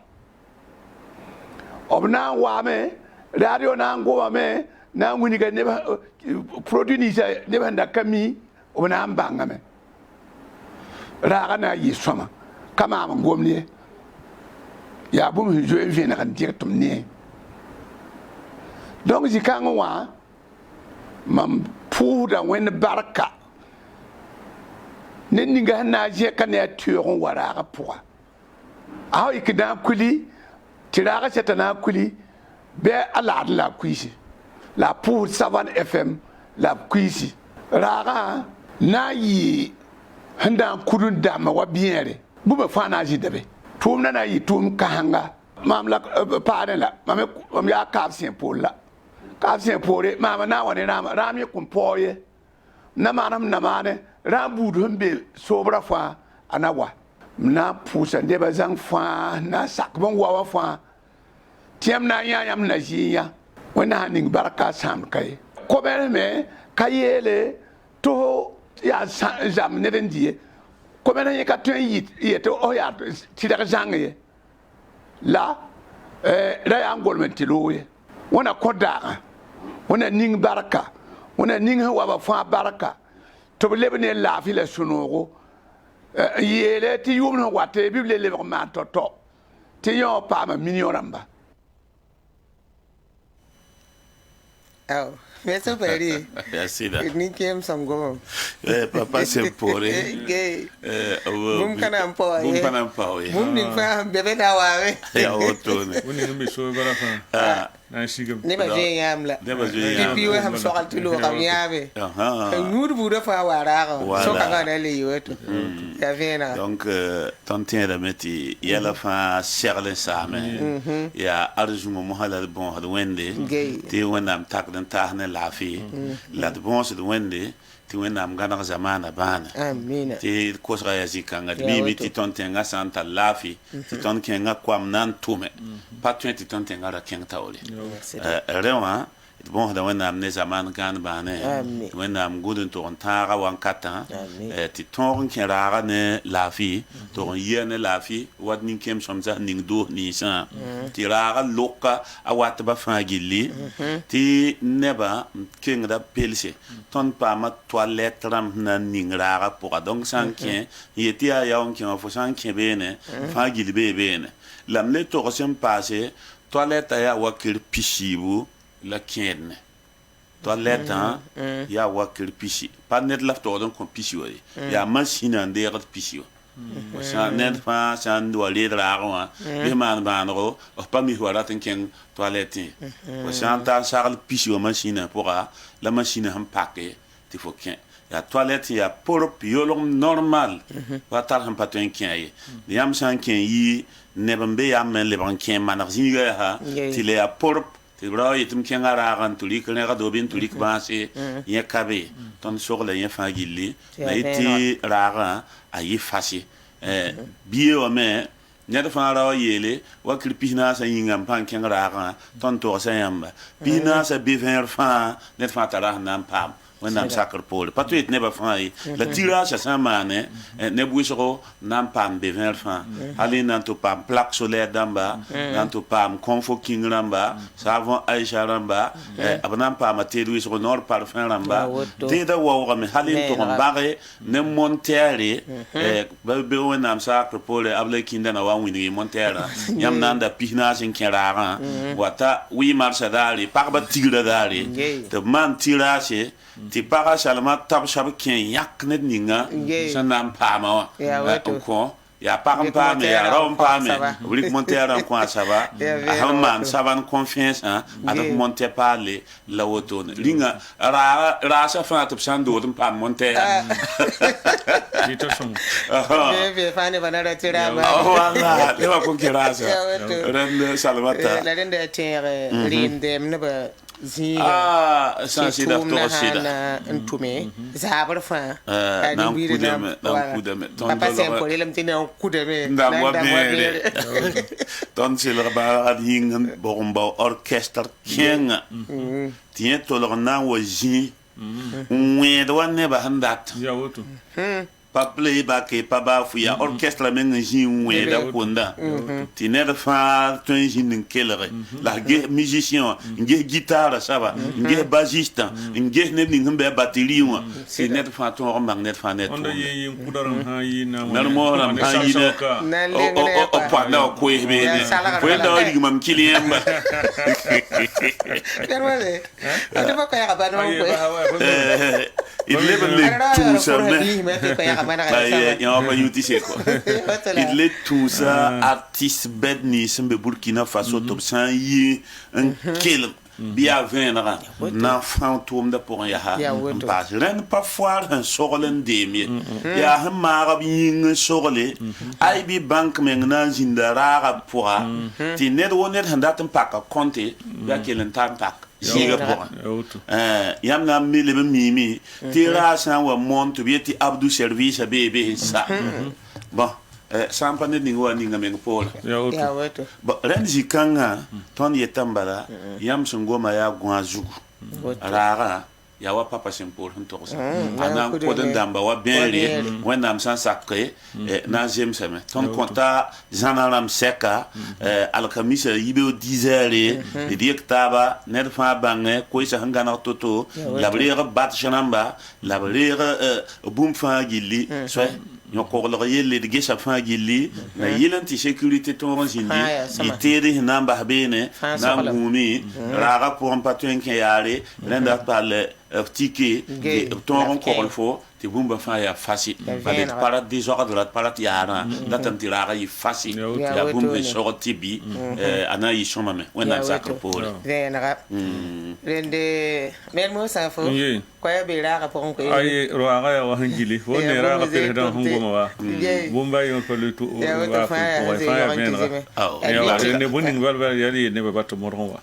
obna wa me radio na ngo me na nguni ga neba produit ni sa neba ndakami obna mbanga me ra ga na yi soma kama ngomni ya bum jo vient na kan directum ni donc si kan wa mam puda wen baraka ne ninga na je kan ya tuyon wara ga poa aw ikida kuli tiraga setana kuli be ala la kuisi la pour savan fm la kuisi raga na yi handa kudun dama wa biere buma fana ji dabe tum na yi tum kahanga mamla pare la mam ya kapsien pola kapsien pore mama na wane na rami kumpoye na manam na mane rambudu hembe sobra fa anawa na pusa ndeba zang fa na sakbon wawa fa tiam na yam na jiya wana ning baraka sam kai ko me kayele to ya jam ne rendie ko me ka tun yi to o ya ti da zange la da ya ngol men tiloye wana kodaga wana ning baraka wana ning wa fa baraka to lebne la fi le sunogo yele ti yum no wate bible le ma toto ti yo pa ma million ramba oh merci very merci da ni kem sam go papa c'est poré bum kana mpo bum ni fa bebe da wawe ya otone woni mi so bara fa na shigam ne ba je yam la depuis we ham so kal tulo kam yabe nur bu da fa wara so ka ga le yoto ya vena donc tantin da meti yala fa serle same ya arjumo mo halal bon had wende ti wonam tak dan tahne lafi la de bon se wende ti wonam gana zamana bana amina ti kosra ya zikanga mi ti tontenga santa lafi ti tonkenga kwam nan tume pas ti tontenga ra kenta oli rewa bon da wonam ne zaman gan bane wonam gudun to ontara wan kata ti ton ken rara ne lafi to yene lafi wat nin kem somza ning do ni sa ti rara loka awat ba fagili ti neba ken da pelse ton pa ma toilette ram na ning rara pour donc san ken yeti a yaon ken fo san ken bene fagili be bene lamne to sem passé toilette ya wakir pishibu la kenne toilette ya wakir pishi pas net la to don kon pishi wa ya machine ande ya pishi wa sa net fa san do le dra be man banro o pas mi wala ten ken toilette wa san ta sal pishi wa machine pour la machine ham paquet ti faut ken ya toilette ya pour piolom normal wa tar ham paten ken yi yam san ken yi nebambe ya men le ban ken manar zinga ha ti le ya pour ti bra yitum kenga ragan tuli kene ga dobin tuli kbanse ye kabe ton sogle ye fagili na iti raga ayi fasi biye o me nyada fa ra yele wa kirpina sa yingam pan kenga raga ton to sa yamba pina sa bever fa net fa tara nan pam wendam sakar pole patuit neba fai la tirage sa mane ne buisoro nan pam bever fa ali nan to pam plaque solaire damba nan to pam confo king ramba savon aisha ramba abanam pam tedu isoro nor parfum ramba te da wa me halin to mbare ne montere be wendam sakar pole able kinda na wa wini montera yam nan da pihna sin kerara wata wi marsa dali parba tigra dali te man tirage ti para salama tab shab ken yak net ninga sanam pama wa ko ya pagam paame ya rom paame rik monter en quoi ça va hamman ça va en confiance hein avec monter parler la woto ringa ra sa fa to sando dum pa monter Dito song. Bebe fane banara tira ba. Wala, le wa kon kirasa. Ren salvata. La rende tere rinde mne ba zi. Ça c'est da to sida. Ntume. Zabar fa. Na kudeme. Papa c'est pour le mtine en kudeme. Ndamwa bere. Ton c'est le ba hingen bomba orchestre kenga. Tien to le na wa zi. Mwe do ne ba handat. Ya woto. Pa play ba ke pa ba fu ya orchestre men zi mwe da konda. Ti ne fa ton jin kelere. La musicien, nge guitare ça va, nge bassiste, nge ne ngbe batterie wa. Ti ne fa ton magnet fa net. Onda ye kudaram ha yi na. Na mo na ha yi na. O pa na ko be ne. Fo da ri mam kilien ba. Perwale. Ade ba ka ya ba no ko. Il lève tout ça mais il a pas yuti c'est quoi il est tout ça artiste bedni sembe Burkina Faso top 100 yi un kill bien venra na fantôme de pour ya ha pas ren pas foire un sorlen demi ya ha marab yin sorle ay bi bank men na jindara pour ti net wonet handat pak compte ya kelen tan pak Siga yam na mele mimi tira san wa monte bieti abdu service bebe sa bon sampa ne ningo ninga men pola ya weto bon renzi kanga ton yetambala yam sungoma ya gwazu rara ya wa papa sempor ntosa ana ko den damba wa benri wenam san sakre na jem seme ton konta janaram seka alkamisa yibe 10h de diktaba net fa bange ko isa hangana toto la brera bat janamba la brera boum fa gilli so nyoko lo yelle de gesa fa gilli na yelanti sécurité ton jindi itere namba bene na ngumi raga pour un patron qui yare renda parle ticket ton encore il faut te bumba fa ya facile ale para désordre para tiara datam tiraga yi facile ya bumba sorti bi ana yi choma me wena zakro pour venera rende même ça faut ko ya bira pour ko ay roaga ya wa hangili fo ne raga president hungoma wa bumba yo ko le tout wa fa ya venera ya ne bonin valva ya ne ba to moron wa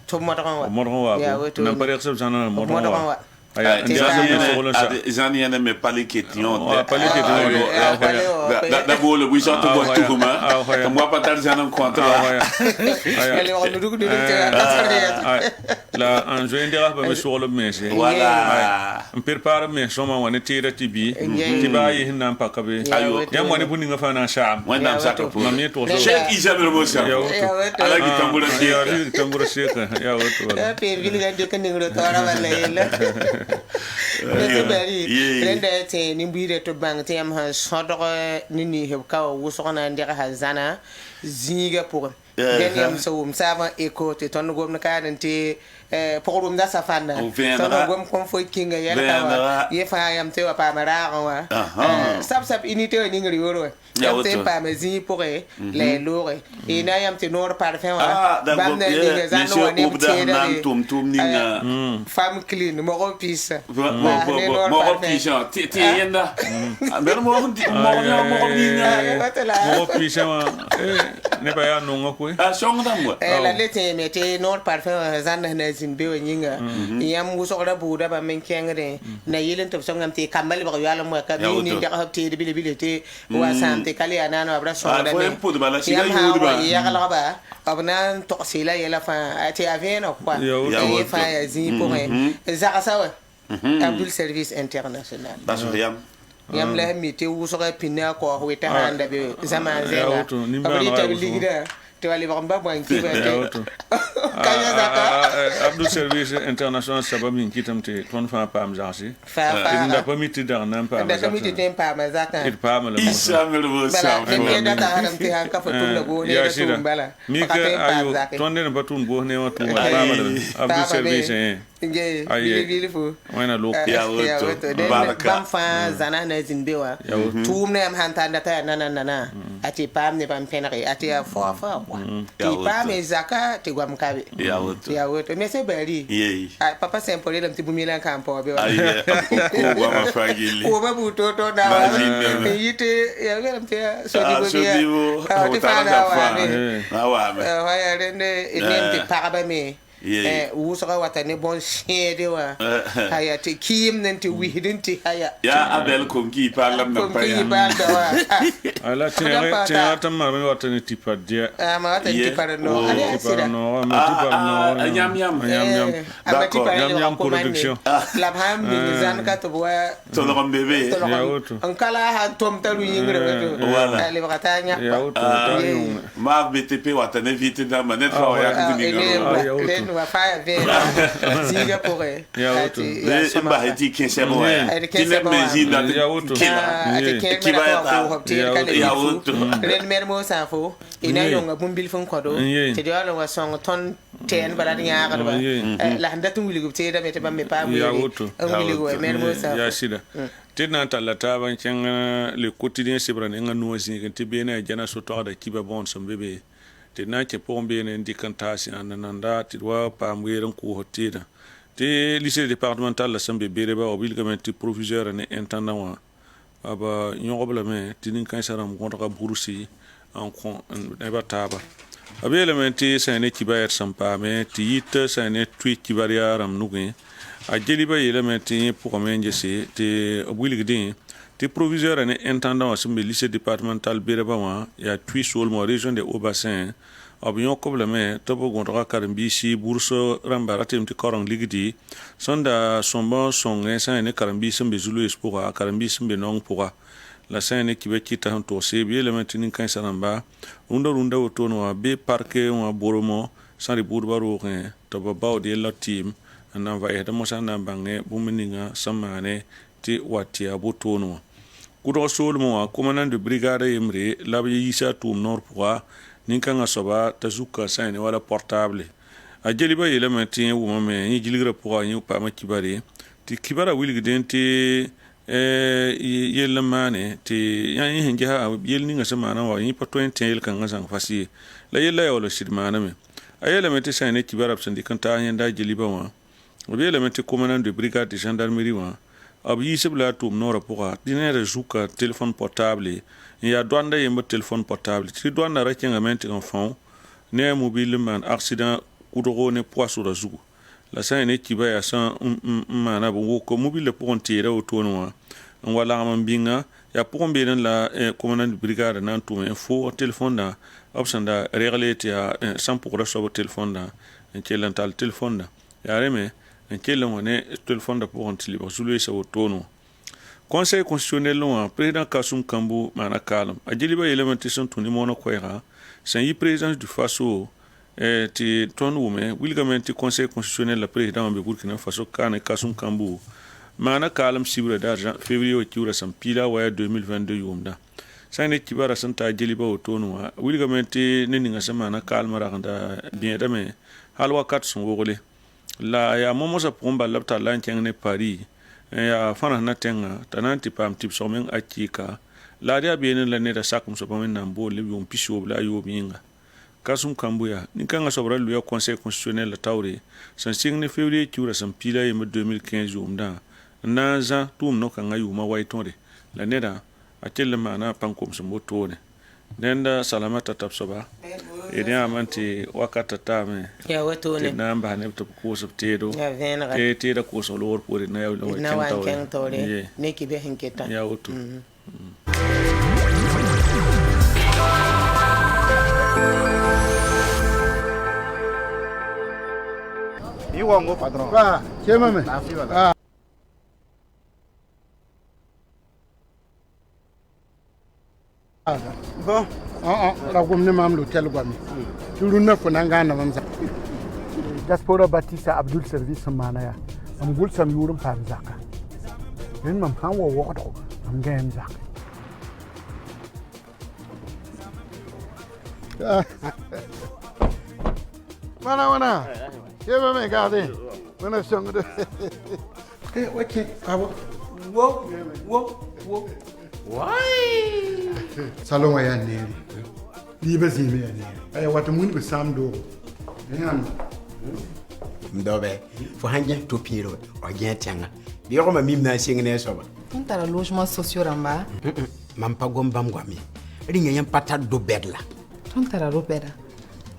na pare exception sana moron wa J'en ai même pas les questions. D'abord, le bouchon tout bon tout comme moi pas d'argent en compte. La en juin de la me sur le mes. Voilà. On prépare mes sommes on était retibi. Tiba yi nan pa kabe. Ya mo ne buni nga fa na sham. Moi na sa ko. Mami to. Check Isabelle Bossa. Ala ki tambura ki. Ya tambura seka. Ya woto. Pe vili ga de kan ngro tora wala rende te ni mbire to bang te am ha sodoro ni ni heb ka wo so na ndira ha zana zinga pour den yam so savant éco te ton gom na ka te pour da sa fanda ton gom kon fo kinga yel ka ye fa yam te wa pa mara wa sab unité ni ngri woro yam te pa me zi pour les lore et na yam te nor parfum wa bam na ni zana wa ne te tum ninga femme clean mo ko pisa mo pisa ti yenda ber mo pisa ne ba ya no ngoko la lete mete nor parfum zanna na zimbe nyinga yam wuso da buda ba men kengre na yelen to songam te kamal ba yala mo ka ni da ha te bile te wa sante kali anano abra so da ni ya kala ba abna to sila yela fa te aveno quoi ya fa ya zi pour za sawa Abdul Service International yam la mete wuso ka pinna ko weta handa be zaman zela abri ta ligida te wali ba mba banki ba kanya zaka Abdul Service International sababu nkitamte ton fa pam jasi inda permiti da nan pa da permiti tem pa mazaka it pa mala isa melo sa ne da ta haram te han ka fatun da go ne da tum bala mi ka ayo ton ne batun go ne wato pa mala Abdul Service nge Aye. bili fu Wena lok. Ya woto. Baraka. bam fa zana na zinbewa tum ne am hanta ndata na ati pam ne pam penare ati fo ti pam ezaka ti gwam kabe Ya woto mais c'est bari Yey. papa c'est pour le petit bumila campo be Aye. Ko wa fagili. ko ba bu to da yite ya ga mte so di go dia. ti fa da wa wa me. wa ya rende ti paraba me wusaka watane bon shede wa haya te kim nan te wihidin te haya Ya Abel komki parlam na pa ya. Ala tiara tamar watane tipadia. Ma watane tipara no ala sira no ma tipara no. Nyam. D'accord. Nyam production. La ham ni zan ka to wa To lo bébé. Ya woto. an kala ha tom talu yingre wato Voilà. ali bakatanya Ya woto. Ma BTP watane vite da manet fa ya kudini wa fa vera ziga pore ya ba heti kinsebo ya kile mezi na ya woto ya woto ren mermo safo ina yonga bumbil fun kodo te dialo wa song ton ten bala nya ga ba la handa tun wili gubte da mete bamme pa ya woto wili go mermo safo ya sida tena talata ban ken le quotidien sebran nga nuosi te bena jana so to da kiba bon som bebe te na ke pombe ne ndikanta si ananda ti wa pamweren ku hotida te lycée départemental la sambe bere ba obligamenti proviseur ne intendant wa aba nyobla me tinin kan saram gonta ka burusi en kon ne bataba abi elementi sa ne kibayar sampa me ti yita sa ne tweet kibaria ram nugi a jeliba elementi pour menje se te obligadin te proviseur ne intendant wa sambe lycée départemental bere ba wa ya tweet sur mo région de Haut-Bassin abiyon kobleme tobo gondra karambi si burso rambara temti korang ligidi sonda somba songe sa ne karambi sembe zulu espora karambi sembe nong pora la sa ne kibe kita to se bi element nin kan saramba runda otono be parke wa boromo sari burbaro tobo bawde la team na va eta mosana bange bumininga samane ti watia botono kudo solmo commandant de brigade emre labi isa tum nord pora ninkanga soba tazuka sane wala portable a jeliba elementi wuma me ni jiligra pour ni pa ma kibare ti kibara wilgi denti yelamane ti yani hinja yel ninga sama na wa ni pa 20 yel kan ngasang fasi la yella yolo sidmana me a elementi sane kibara sandi kanta yanda jeliba wa obi elementi commandant de brigade de gendarmerie wa abi sibla tum nora pour dinere zuka téléphone portable ya douane yemba téléphone portable ti douane rakenga menti enfant ne mobile man accident kudogo ne poisson da zugu la sa ne kiba ya san mana bo ko mobile pour tirer autono wala man binga ya pour bien la commandant de brigade nan tout info téléphone da option da régler ya 100% sur téléphone da kelantal téléphone da ya reme kelan wane téléphone da pour tirer zulu sa autono Conseil constitutionnel loin président Kasum Kambu Manakalam a jeliba elementi son tuni mono kwera sen yi présidence du Faso ti ton wume wilgamenti conseil constitutionnel la président be Burkina Faso kan Kasum Kambu Manakalam sibra d'argent février o kiura sam pila wa 2022 yumda sane kibara santa jeliba otono wilgamenti neninga semana kalma randa bien dame halwa kat son wogole la ya momosa pomba lapta lankeng ne Paris ya fana na tenga tananti pam tip somen akika la dia bien la ne da sakum so pamen nan bo lebi on pisho bla yo binga Kasum Kambuya ni kanga sobra lu ya conseil constitutionnel la tawre san signe février kiura sam pila yem 2015 yumda na za tum no kanga yuma waitonde la ne da akelle mana pankom so motone nenda salamata tapsoba ede amanti wakata tame ya watone namba ne to ko so tedo te da ko so lor pore na yaw na ken tawre ne ki be hinketa ya wato Iwango padrón va llévame bon ragum ne mam l'hôtel gwami turuna funanga na mamza diaspora batista abdul service manaya am gul sam yurum par zaka ren mam hawo wodo am gem zaka wana yeba me gade On a changé de. Ok, bravo. Wow. Why? Salon ya neri. Liebe zime ya neri. Ay wata mun be sam do. Yan. Ndobe. Fo hanje to piro o gen tianga. Bi ko ma mim na singne so ba. On t'a logement social ramba. Mam pa gom bam gwami. Ringa yam pata do bedla. On t'a robera.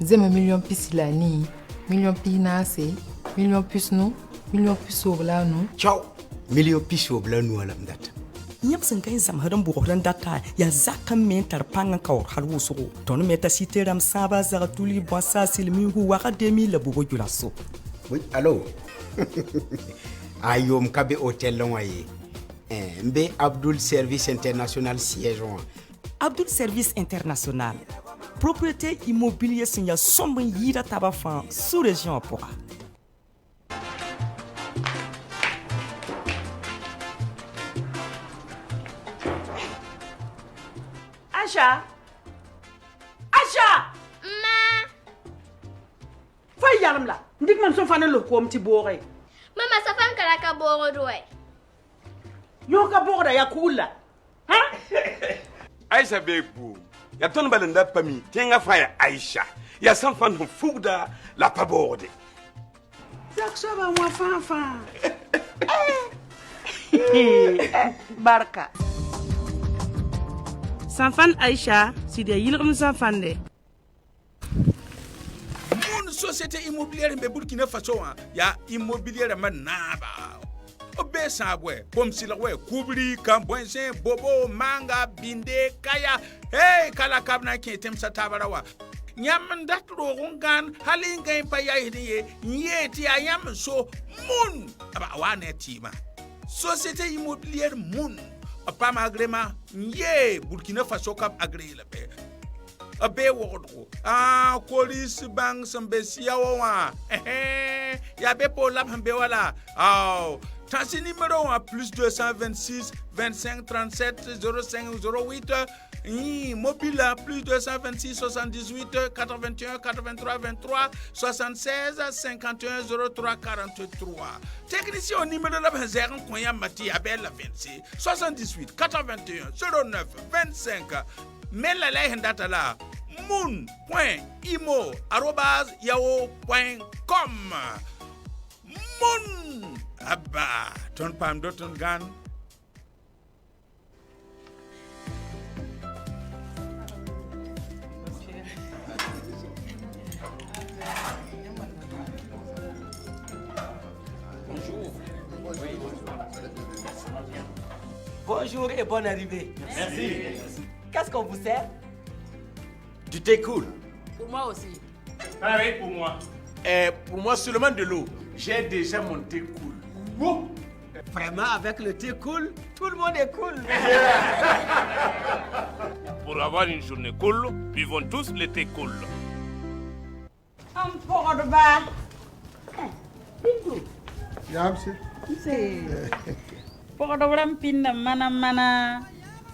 Zema million pisila ni. Million pinase. Million plus nous. Million plus obla nous. Ciao. Million plus obla nous ala mdata. Nyam sen kan zam hadan bugolan data ya zakan men tar pangan kawr har wusu ton meta siteram saba za tuli bossa silmi hu wa demi la bugo julaso. Oui, allô. Ayom kabe hotel lonwaye. Mbe Abdul Service International siège. Abdul Service International. Propriété immobilier signa sombre yira tabafan sous région Pora. Acha! Ma! Fai yalam la. Ndik man so fana lo ko mti bore. Mama sa fan kala ka boro doy. Yo ka bore ya kula. Ha? Aisha bebu. Ya ton balanda pami. Tenga faya Aisha. Ya san fan fugda la paborde. Zaksoba wa fan. Barka. Sanfan Aisha, si de yilgum sanfande. Mon société immobilière be Burkina Faso ya immobilière manaba. Obe sabwe, bom silwe, kubri, kambwense, bobo, manga, binde, kaya. Hey, kala kabna ki tem satabarawa. Nyam dat rogungan halinga pa ya hidiye, yeti ayam so mun. Aba wane tima. Société immobilière mun. Pam agrément ye Burkina Faso kap agré la paix abe wodo police bank sambesia wa ya be pour la hambe wala Tansi numéro plus 226 25 37 05 08 mobile plus 226 78 81 83 23 76 51 03 43 technicien au numéro la benzer konya mati abel la 26 78 81 09 25 mais la lay data la moon.imo@yahoo.com Moon Abba ton pam doton gan. Bonjour et bonne arrivée. Merci. Qu'est-ce qu'on vous sert? Du thé cool. Pour moi aussi. Pareil pour moi. Pour moi seulement de l'eau. J'ai déjà mon thé cool. Bon. Vraiment, avec le thé cool, tout le monde est cool. Pour avoir une journée cool, buvons tous le thé cool. Un peu de bas. Yamsi. Pour le pin mana.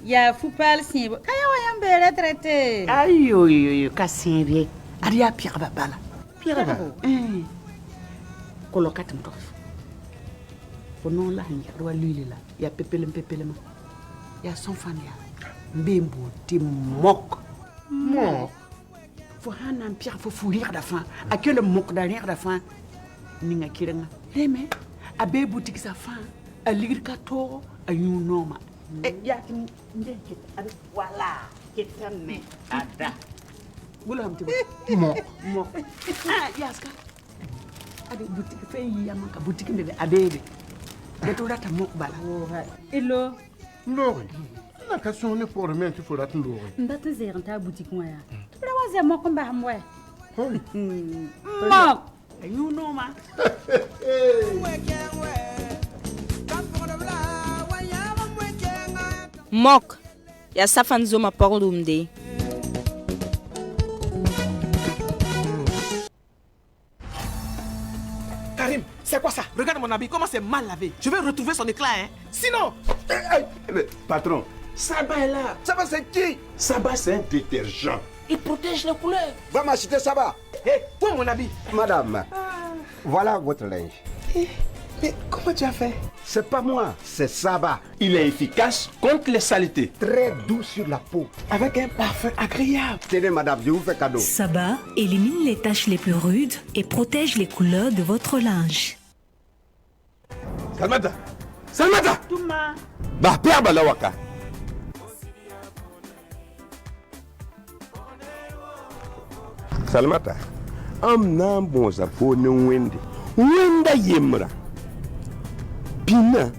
Ya fupal sin. Kaya wayam be retraité. Ayo, kasinrie. Aria Pierre Babala. Pierre Babala. Kolokatam tof. Ponon la hanya do lili la. Ya pepelem. Ya son fan ya. Mbembo ti mok. Mok. Fo hanan Pierre fo fourir da fin. A que le mok da rire da fin. Ninga kirenga. Deme a be boutique sa fin. A ligir ka to a you noma. Ya voilà, kitane ada. Bulam tiba. Mok. Yaska. Ade boutique fe yamaka boutique de adede. De to data mok bala. Hello. Lori. La question ne pour rien tu faudra lori. Ndate zeranta boutique moya. Tu peux waze mok mba mwe. Mok. You know ma. Mok, ya safan zoma porlumde. Karim, c'est quoi ça? Regarde mon habit, comment c'est mal lavé. Je vais retrouver son éclat, hein. Sinon... Patron, Saba est là. Saba c'est qui? Saba c'est un détergent. Il protège les couleurs. Va m'acheter Saba. Hé, pour mon habit. Madame, voilà votre linge. Mais comment tu as fait? C'est pas moi, c'est Saba. Il est efficace Contre les saletés. très doux sur la peau. Avec un parfum agréable. Tenez, madame, je vous fais cadeau. Saba élimine les taches les plus rudes et protège les couleurs de votre linge. Salmata! Salmata! Touma. Bah, père Balawaka. Salmata, am nan bon sa po ne wende. Wenda yemra. Pina.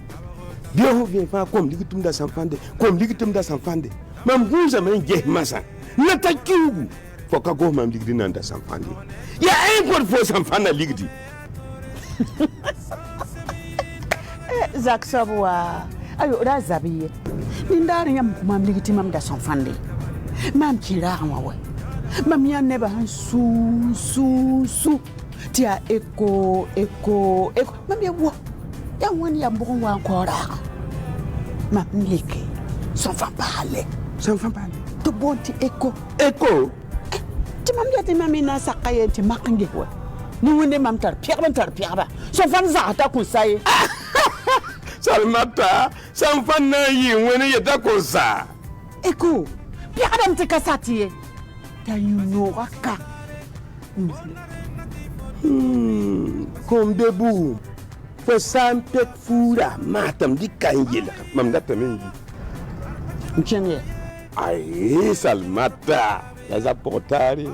Bio vient fa kom ligitum da sanfande, kom ligitum da sanfande. Mam gunza men je masa. Nata kiugu. Foka go mam ligdi nan da sanfande. Ya import fo sanfanda ligdi. Zak sabwa. Ayo da zabiye. Nindari yam mam ligiti mam da sanfande. Mam kira wa. Mam ya neba han su. Tia eko. Mam ya wo. Ya wani ya mbon wa nkora. Mam leke. Sans parler. To bonti eko. Ti mam ya ti mamina sakaye ti makange wa. Ni wende mam tar pierre. Son fan za ta kunsaye. Salmata, sanfan na yi wani ya ta kunsa. Eko. Pierre dam te kasati. Ta yunoraka. Comme debout. Faut sampet fura matam di kangela. Mam data mengi. Mchenye. Aïe, Salmata. Ya portari.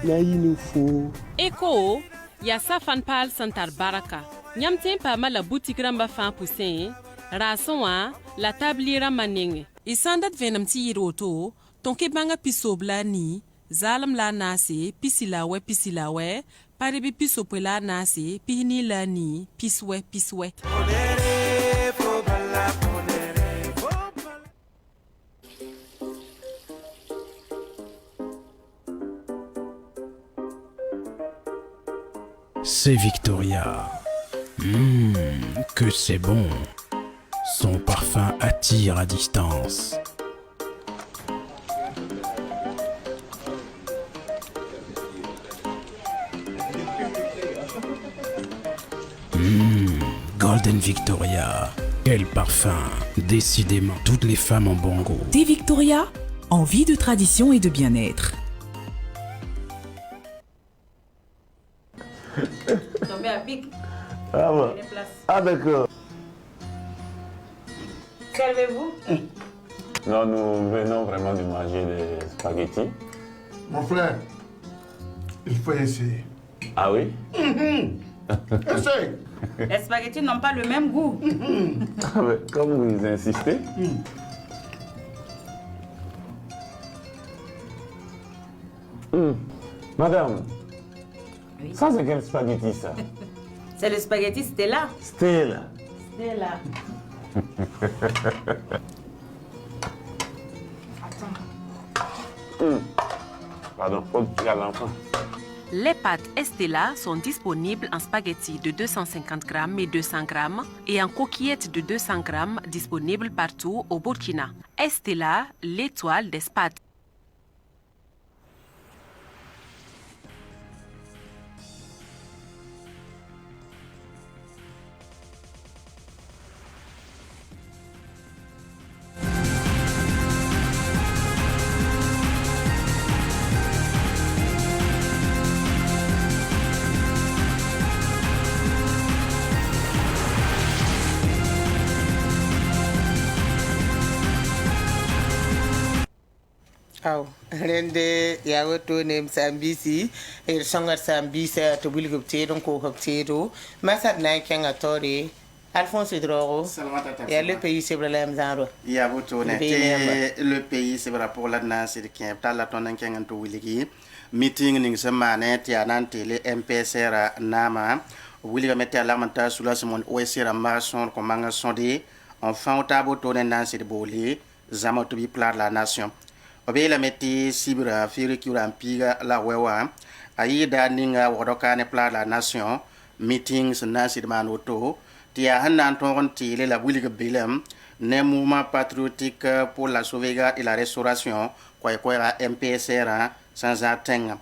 Na yinu fo. Eko, ya Safan Pal Santar Baraka. Nyam tempa ma la boutique ramba fan poussin. Rason wa la tabliera manenge. Isandat venam ti yiroto. Tonke banga pisobla ni. Zalam la nasi, pisila we. Paribi pisope la nasi, pihini la ni, piswe. C'est Victoria. Que c'est bon. Son parfum attire à distance. Golden Victoria. Quel parfum. Décidément, toutes les femmes ont bon goût. Thé Victoria, envie de tradition et de bien-être. Tombé à pic. Ah ouais. Ah d'accord. Servez-vous? Non, nous venons vraiment de manger des spaghettis. Mon frère, il faut essayer. Ah oui? Essaye. Les spaghettis n'ont pas le même goût. Ah ouais, comme vous insistez. Madame, Oui. ça c'est quel spaghetti ça? C'est le spaghetti Stella. Stella. Stella. Pardon, faut dire à l'enfant. Les pâtes Estella sont disponibles en spaghettis de 250 grammes et 200 grammes et en coquillettes de 200 grammes disponibles partout au Burkina. Estella, l'étoile des pâtes. aw rende ya wato ne Msambisi songar Sambisa to bulgo tedo ko hoptedo masat na kenga tori Alphonse Drogo ya le pays c'est le mzaro ya voto ne le pays c'est pour la nasi de kin ta la tonan kenga to wiligi meeting ning semane ti anante le MPSR nama wili mettre la manta sous la mon OSR marson ko manga sondé enfin tabo to ne nasi de boli zama to bi plat la nation obe la metti sibra firi kura mpiga la wewa aida ninga wodoka ne plat la nation meetings nasi de manoto tia hanan ton ti la buliga bilam ne mouvement patriotique pour la sauvegarde et la restauration quoi MPSR sans atteindre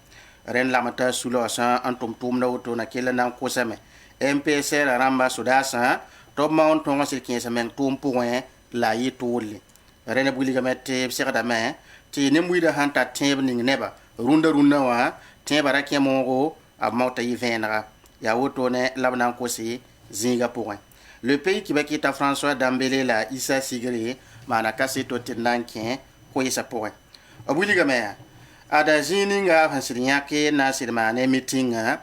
ren la mata sulo sa antum tum na woto na kela nan ko same MPSR ramba sudasa to maun to ngasil kin sa men tum point la yi tuli ren buli ga mette sekada me ti ne muida hanta teb ning neba runda wa teba ra ke mongo a mauta yi venra ya woto ne labnan ko si zinga point le pays qui va quitter François Dambélé la Issa Sigri mana kasi to tinankin ko isa point abuli ga me ada zininga hansirinyake na sirmane meetinga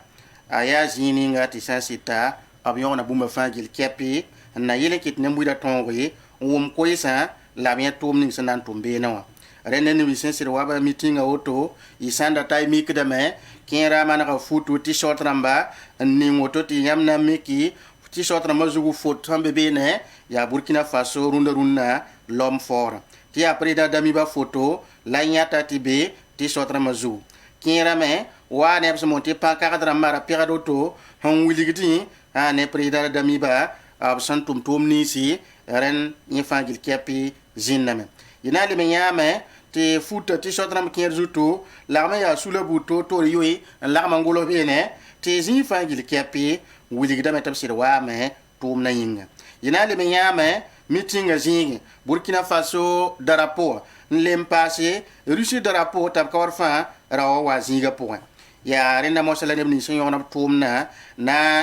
aya zininga tisasita abion na bumba fangil kepi na yele kit ne muida tongi ko isa la bien tumning sanan tumbe na rene ni wisen sir waba meetinga auto isanda tay mikda me kinra mana ka futu t-shirt ramba ni moto ti yamna miki t-shirt ramba zugu foto tambe bene ya Burkina Faso runda l'homme fort ti après da dami ba photo la nyata tibe t-shirt ramba zu kinra me wa ne bs monte pa ka ramba ra pirado to hon wiligiti ne prida dami ba absan tum ni si ren ni fangil kepi jinname ina le menyame te futa t-shirt ram kier zuto l'arme ya sous le bouton to yoy l'arme ngolo bene te zin fangil kepi wiligida metam sir wa me tum na yinga ina le menyame meeting zingi Burkina Faso darapo nlem passé Russie darapo tab kawarfa rawa wa zinga point ya renda mo sala dem ni so yona tum na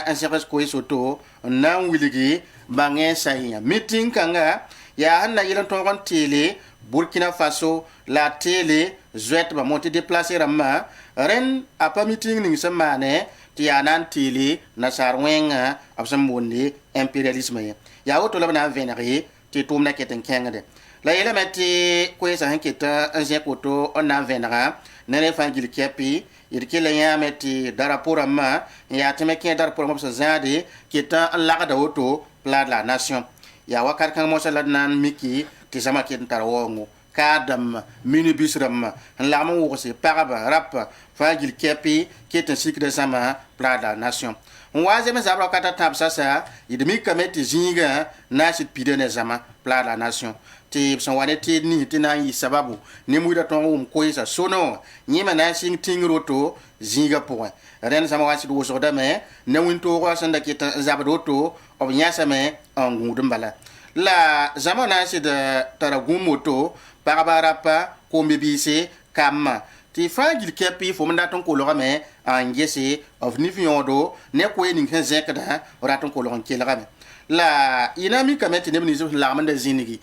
an service ko soto na wiligi bangen sahiya meeting kanga ya hanna yilan ton kon tele Burkina Faso la télé zuet ba monte déplacer ramma ren apa meeting ning semane ti anan télé na sarwenga absam bonde impérialisme ya woto la na venari ti tumna keten kengade la yela meti ko esa hanketa anje koto on venara nene fangil kepi irkile ya meti darapora ma ya temeke darapora mo zade kita lagada woto plat la nation ya wakar kan mo sala nan miki ti sama ken tarwongo kadam minibus ram la mo wose paraba rap fagil kepi keten sikde sama plat la nation waze me zabra kata tab sasa idmi kameti zinga nasit pidene sama plat la nation ti son wane ti ni tina yi sababu ni muida ton ko isa sono ni mana sing tingroto zinga point ren sama wasi do so dame ne winto ko sanda kita zabroto ob nyasa me angudum bala la zamana si de taragumoto parabarapa kombebise kamma ti fagil kepi fo manda ton ko lorame angese of nifiondo ne ko eni ngezekda raton ko loron kelame la inami kameti ne bnizo la manda zinigi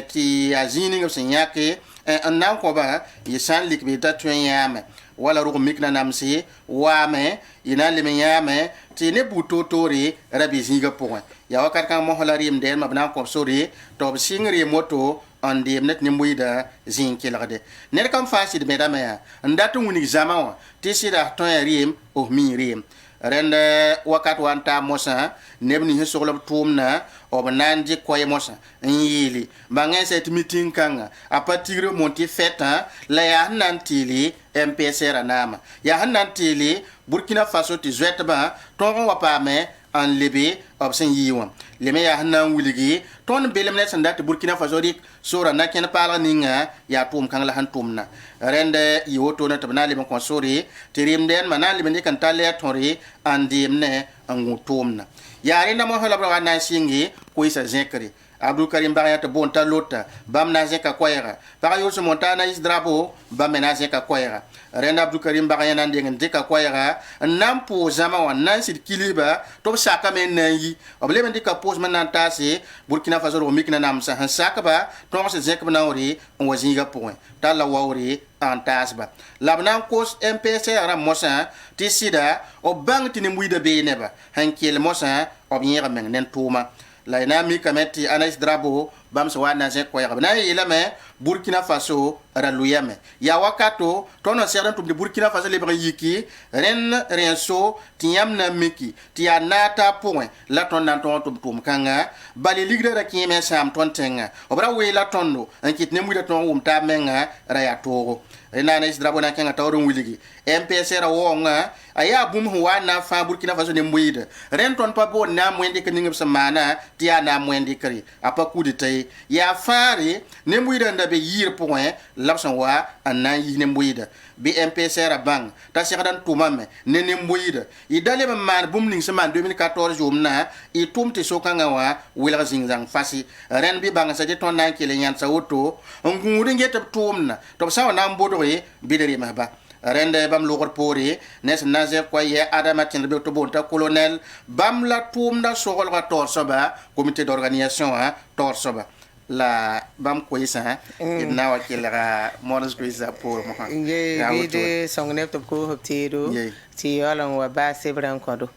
ti azini ngam senyake en nan ko ba yisan likbe ta tuyame wala rugo mikna namsi wame ina le menyame ti ne butotori rabi zinga point ya wakar kan mo holari mden mabna ko sori to singri moto ande net ni muida zin kelade ne kam fasid medama ya ndatu nguni zamawa ti sida ton riem o mi riem rende wakat wanta mosa nebni hisoglo tumna obanandi koye mosa yili bangen set meeting kanga apatigre monti feta la ya nantili MPSR nama ya nantili Burkina Faso ti zwetba ton wapame en lebe obsen yiwam leme ya hanan wuligi ton belemne sandat Burkina Faso dik sora na ken pala ninga ya tum kang la han tumna rende yiwoto na tabna lebe konsori tirim den manali bende kan talle tori andimne angu tumna ya renda mo hala bra na singi ko isa zekri Abdou Karim Barayat bonta lota bam na zeka koyera para yo montana is drapo bam na zeka koyera renda Abdou Karim Barayat ndenge zeka koyera nampo zama wa nansi kiliba to saka men nayi obleme ndika pose man tase Burkina Faso ro mikna namsa han saka ba to se zeka na ori on wazinga point tala wawri en tasba labnan kos MPSR ram mosa tisida o bang tini muida be neba hankel mosa obnyera men nen tuma la inami kameti Anais Drabo bam so wana je ko yaba na ilame Burkina Faso raluyame ya wakato tono serdan tum de Burkina Faso le yiki ren so tiam na miki ti anata point la ton nan ton tum kanga bali ligre ra kime sam ton tenga obra we la tondo enkit ne muida ton ta menga ra ya toro Anais Drabo na kenga tawron wiligi MPSR wonga aya bum huwa na fa Burkina Faso ne muida ren ton pa bo na mwende keninga samana ti ana mwende kri apa kudite ya fare ne muida ndabe yir point lapsan wa anan yi ne muida BMPCR bang ta sekdan tumame nene moyida i dale ba man bum ning seman 2014 jomna i tumte sokanga wa wilga zingzang fasi ren bi bang sa je ton nan kele nyan sa woto nguri ngeta tumna to sa na mbodore bidere ma ba rende bam logor pori nes naze kwa ye adama tinbe to bonta colonel bam la tumda sogol ga torsoba comité d'organisation ha torsoba la bam koisa na wakilera modus koisa pour mo nge bide songne to ko hoptiro ti yalon wa ba sebran kodo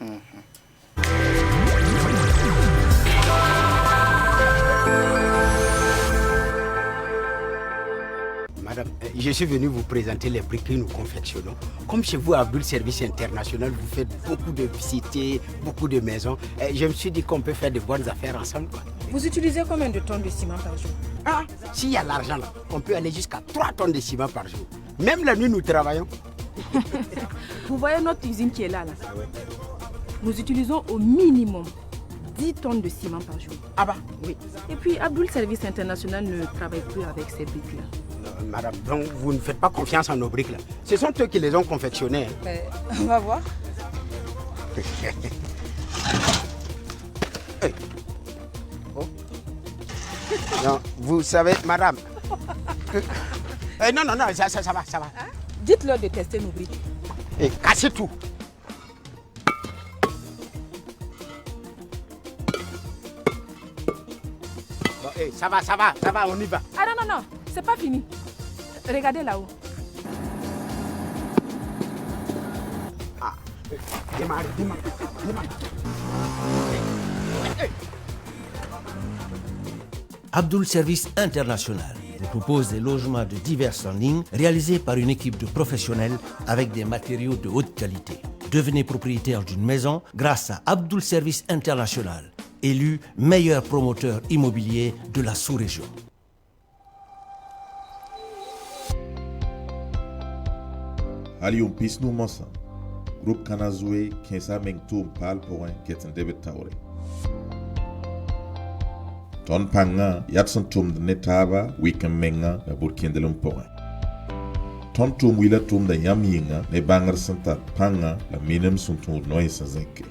Madame, je suis venu vous présenter les briques que nous confectionnons. Comme chez vous, Abdul Service International, vous faites beaucoup de cités, beaucoup de maisons. Je me suis dit qu'on peut faire de bonnes affaires ensemble. Quoi. Vous utilisez combien de tonnes de ciment par jour? Ah, s'il y a l'argent là, on peut aller jusqu'à 3 tonnes de ciment par jour. Même la nuit, nous travaillons. Vous voyez notre usine qui est là. Nous utilisons au minimum 10 tonnes de ciment par jour. Ah bah oui. Et puis Abdul Service International ne travaille plus avec ces briques-là. Madame, donc vous ne faites pas confiance en nos briques là. Ce sont eux qui les ont confectionnées. On va voir. Hey. Oh. Non, vous savez, madame. Non, ça va. Hein? Dites-leur de tester nos briques. Et cassez tout. Bon, ça va, on y va. Ah non, c'est pas fini. Regardez là-haut. Ah, démarre. Abdul Service International vous propose des logements de diverses lignes réalisés par une équipe de professionnels avec des matériaux de haute qualité. Devenez propriétaire d'une maison grâce à Abdul Service International, élu meilleur promoteur immobilier de la sous-région. Alium Pisnu Mossa, groupe Kanazoué, Kensa Mengtoum Pal pour un Ketan Debet Taure. Ton Panga, Yatson Tum de Netaba, Wickham Menga, la Burkindelum pour un. Ton Tum Willa Tum de Yaminga, ne Banger Santa Panga, la Minem Suntum Noisa Zeke.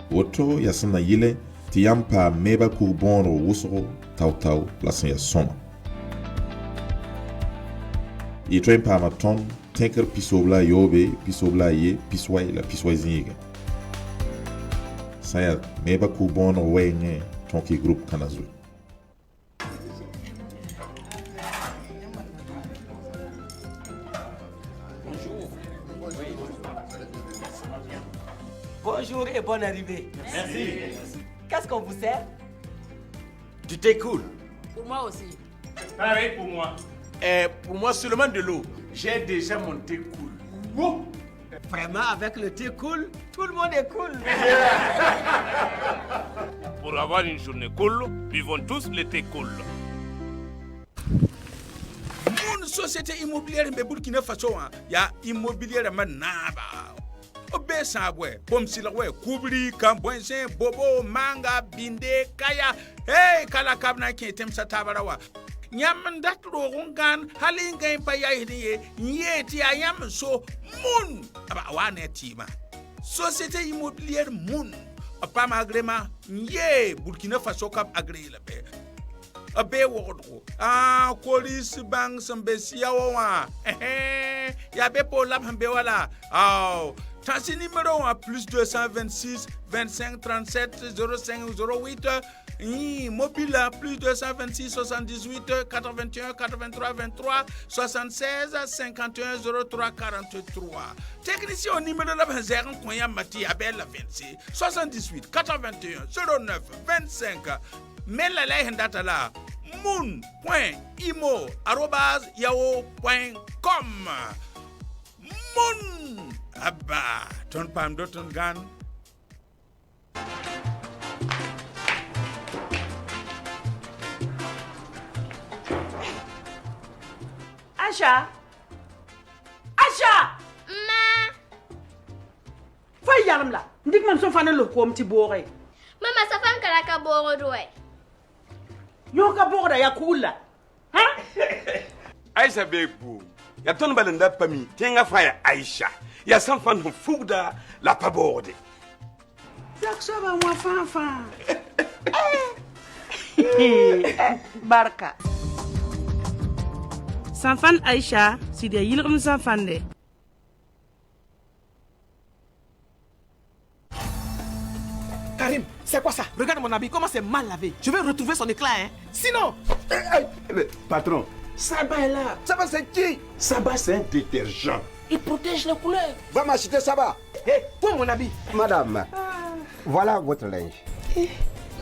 Woto Yasana Yile, Tiampa Meba Kurbon ou Wusoro, Tau, Plasan Yasoma. I train pa ma ton, tenker pisobla yobe, pisobla ye, piswai la piswai zinga. Saya meba kubon wenge tonki group Kanazoué. Bonjour et bonne arrivée. Merci. Qu'est-ce qu'on vous sert? Du thé cool. Pour moi aussi. Pareil pour moi. Pour moi seulement de l'eau. J'ai déjà mon thé cool. Bon. Vraiment, avec le thé cool, tout le monde est cool. Pour avoir une journée cool, vivons tous le thé cool. Une société immobilière en Burkina Faso, il y a immobilière manaba. Obe sabwe, pom silwe, kubri, kambwense, bobo, manga, binde, kaya. Hey, kala kabna ki tem satabarawa. Nyam dat rogungan halinga impa ya hidiye nyeti ayam so mun aba wane tima société immobilière mun apa magrema nye Burkina Faso kap agré la be abe wodo police bank sambesia wa ya be po lab hambe wala Tansi numéro plus 226 25 37 05 08 mobile plus 226 78 81 83 23 76 51 03 43 technicien au numéro de la zéro konya mati abel 26 78 81 09 25 mais la lay data la moon.imo@yahoo.com Moon Abba, ton pam do ton gan. Acha! Ma! Fay yalam la. Ndik man so fane lo kom ti bore. Mama safan karaka boro doy. Yo ka bore ya kula. Ha? Aïssa Bebou, ya ton balanda pami tenga faya Aïcha ya san fan fugda la paborde Zaksoba moi fanfan. Barka. Sanfan Aïcha, c'est des yilrum sanfande. Karim, c'est quoi ça? Regarde mon habit, comment c'est mal lavé. Je vais retrouver son éclat, hein. Sinon... Patron, Saba est là. Saba c'est qui? Saba c'est un détergent. Il protège les couleurs. Va m'acheter Saba. Hé, pour mon habit. Madame, voilà votre linge.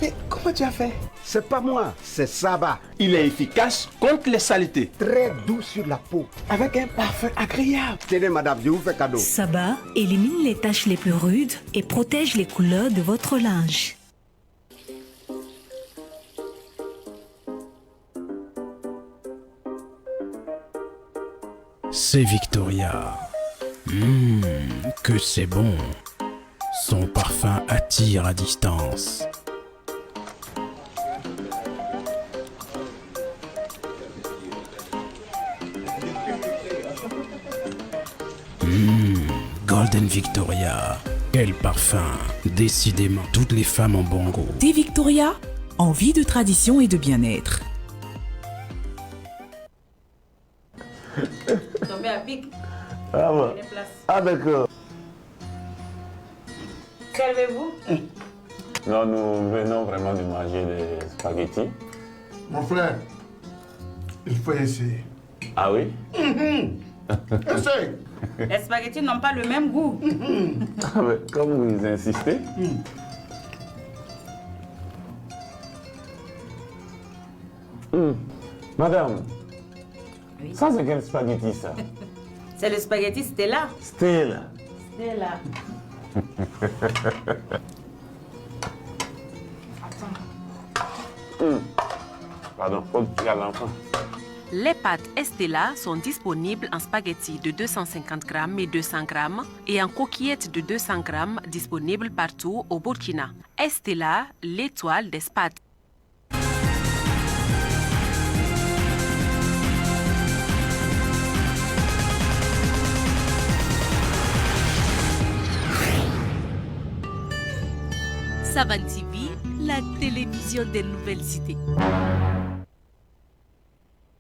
Mais comment tu as fait? C'est pas moi, c'est Saba. Il est efficace contre les saletés. Très doux sur la peau. Avec un parfum agréable. Tenez madame, je vous fais cadeau. Saba élimine les taches les plus rudes et protège les couleurs de votre linge. C'est Victoria. Que c'est bon. Son parfum attire à distance. Golden Victoria. Quel parfum. Décidément, toutes les femmes ont bon goût. Thé Victoria, envie de tradition et de bien-être. Tombé à pic. Ah ouais. Avec Servez-vous. Non, nous venons vraiment de manger des spaghettis. Mon frère, il faut essayer. Ah oui? Essaye. Les spaghettis n'ont pas le même goût. Ah, mais comme vous insistez. Madame, Oui. ça c'est quel spaghetti ça? C'est le spaghetti Stella. Stella. Stella. Pardon, faut que tu regardes l'enfant. Les pâtes Estella sont disponibles en spaghettis de 250 grammes et 200 grammes et en coquillettes de 200 grammes disponibles partout au Burkina. Estella, l'étoile des pâtes. Savan TV, la télévision des nouvelles cités.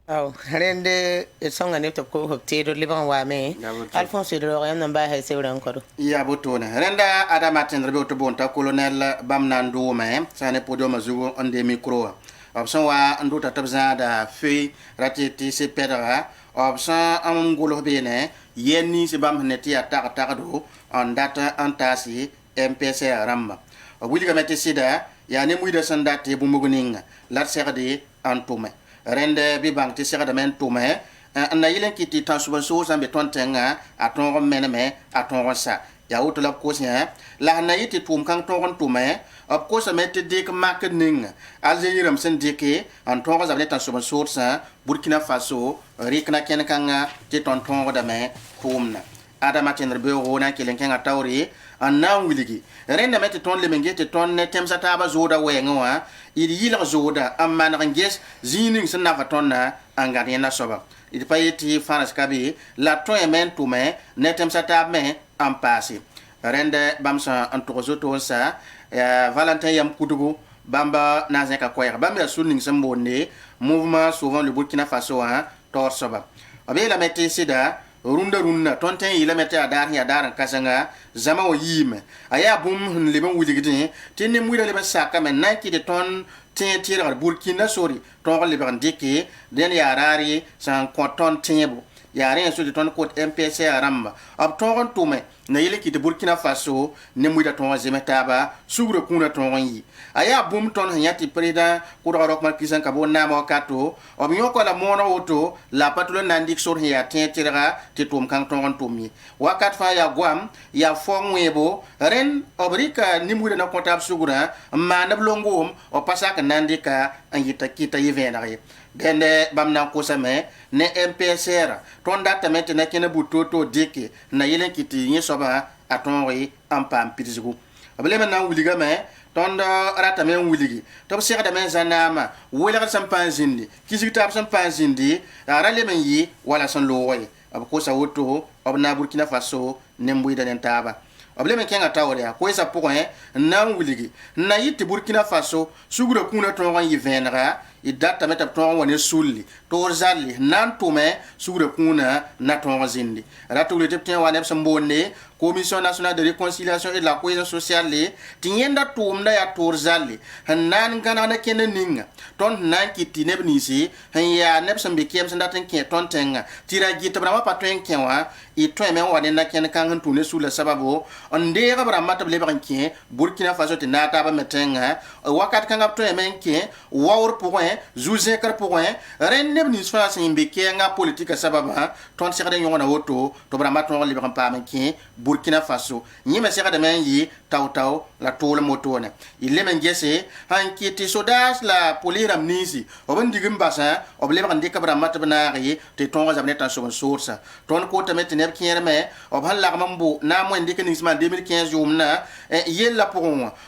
aw rende songa ne to ko hoptedo liban wa me Alphonse do yam nan ba hay sewran ko do ya botona renda adama tendre be to bonta colonel bamnando me sane podo mazugo onde micro option wa nduta tabza da feuille ratiti se pedra option am ngolo bene yenni se bam neti attaque do on data antasi MPC ramba wuli ga meti sida ya ne muida sandate bu muguninga lat serdi antume rende bi bang ti sega men tume na yilen kiti tan suba so sambe ton tenga aton meneme aton sa ya wuto la ko sia la na yiti tum kan ton tume op ko sa meti dik mak ning aljeyiram sen dike an ton za tan suba so sa Burkina Faso rikna ken kanga ti ton da me tumna adama tenre be wona kelen ken atawri an na wiligi renda meti ton le mengete ton ne temsa taba zoda wenga il yila zoda amma na nges zining sanna fatonna angari na soba il payeti faras kabi la ton emen tume ne temsa tabe en passé rende bamsa en tozoto sa valentin yam kudugo bamba na zeka koyer bamba sunning sambonde mouvement souvent le Burkina Faso tor soba abela meti sida runda tonten yila mete adar ya daran kasanga zama o yime aya bum leben wuligidi tinne muida leben saka men naki de ton tin tira Burkina sori ton leben diki den ya rari san konton tinebo ya rien sur de ton code MPC aramba ab ton tume na yele ki de Burkina Faso ne muida ton zemetaba sugre kuna ton yi aya bum ton nyati président ko do rokma kisan ka bona mo kato o mi ko la mono auto la patule nandik sur ya tintira ti tum kan ton tumi wakat fa ya gwam ya fongwebo ren obrika ni muida na kontab sugura manab longom o pasaka nandika angita kita yivenare dende bamna ko same ne MPCR ton data metna kene butoto diki na yelen kiti ni soba atonri ampam pitizigu ablema na wuliga me tonda rata men wuligi to sega da men zanama wela sam panzindi kisigi tab sam panzindi rale men yi wala son loye b kosa woto b na Burkina Faso ne mbuida ne taba b le men kenga tawre ya kosa pokon na wuligi na yiti Burkina Faso sugura kuna to wan yi venra i data meta to wan sulli to zalli nan to me sugura kuna na to zindi ratu le tepten wan ep sambonne Commission nationale de réconciliation et de la cohésion sociale tienda tumda ya torzali nan gana na kene ninga ton nan kiti nebnisi ya nebsan bekem sanda tan ke ton tenga tira gita brama patwen kenwa i to men wane na kene kan han tune sula sababu onde ga brama table banke Burkina Faso te nata ba metenga wakat kan to men ke wawr point zuze kar point ren nebnis fa sin bekenga politique sababa ton sekade yona woto to brama ton le pa men ke Burkina Faso ni me sera de men yi taw la tole motone il men gese han kiti sodas la polira mnisi oben digim basa oble ban dikabra matbanaari te tonga zabne tan so source ton ko tamet ne kierme ob hal la mambu na mo ndike nisma 2015 jumna yella pour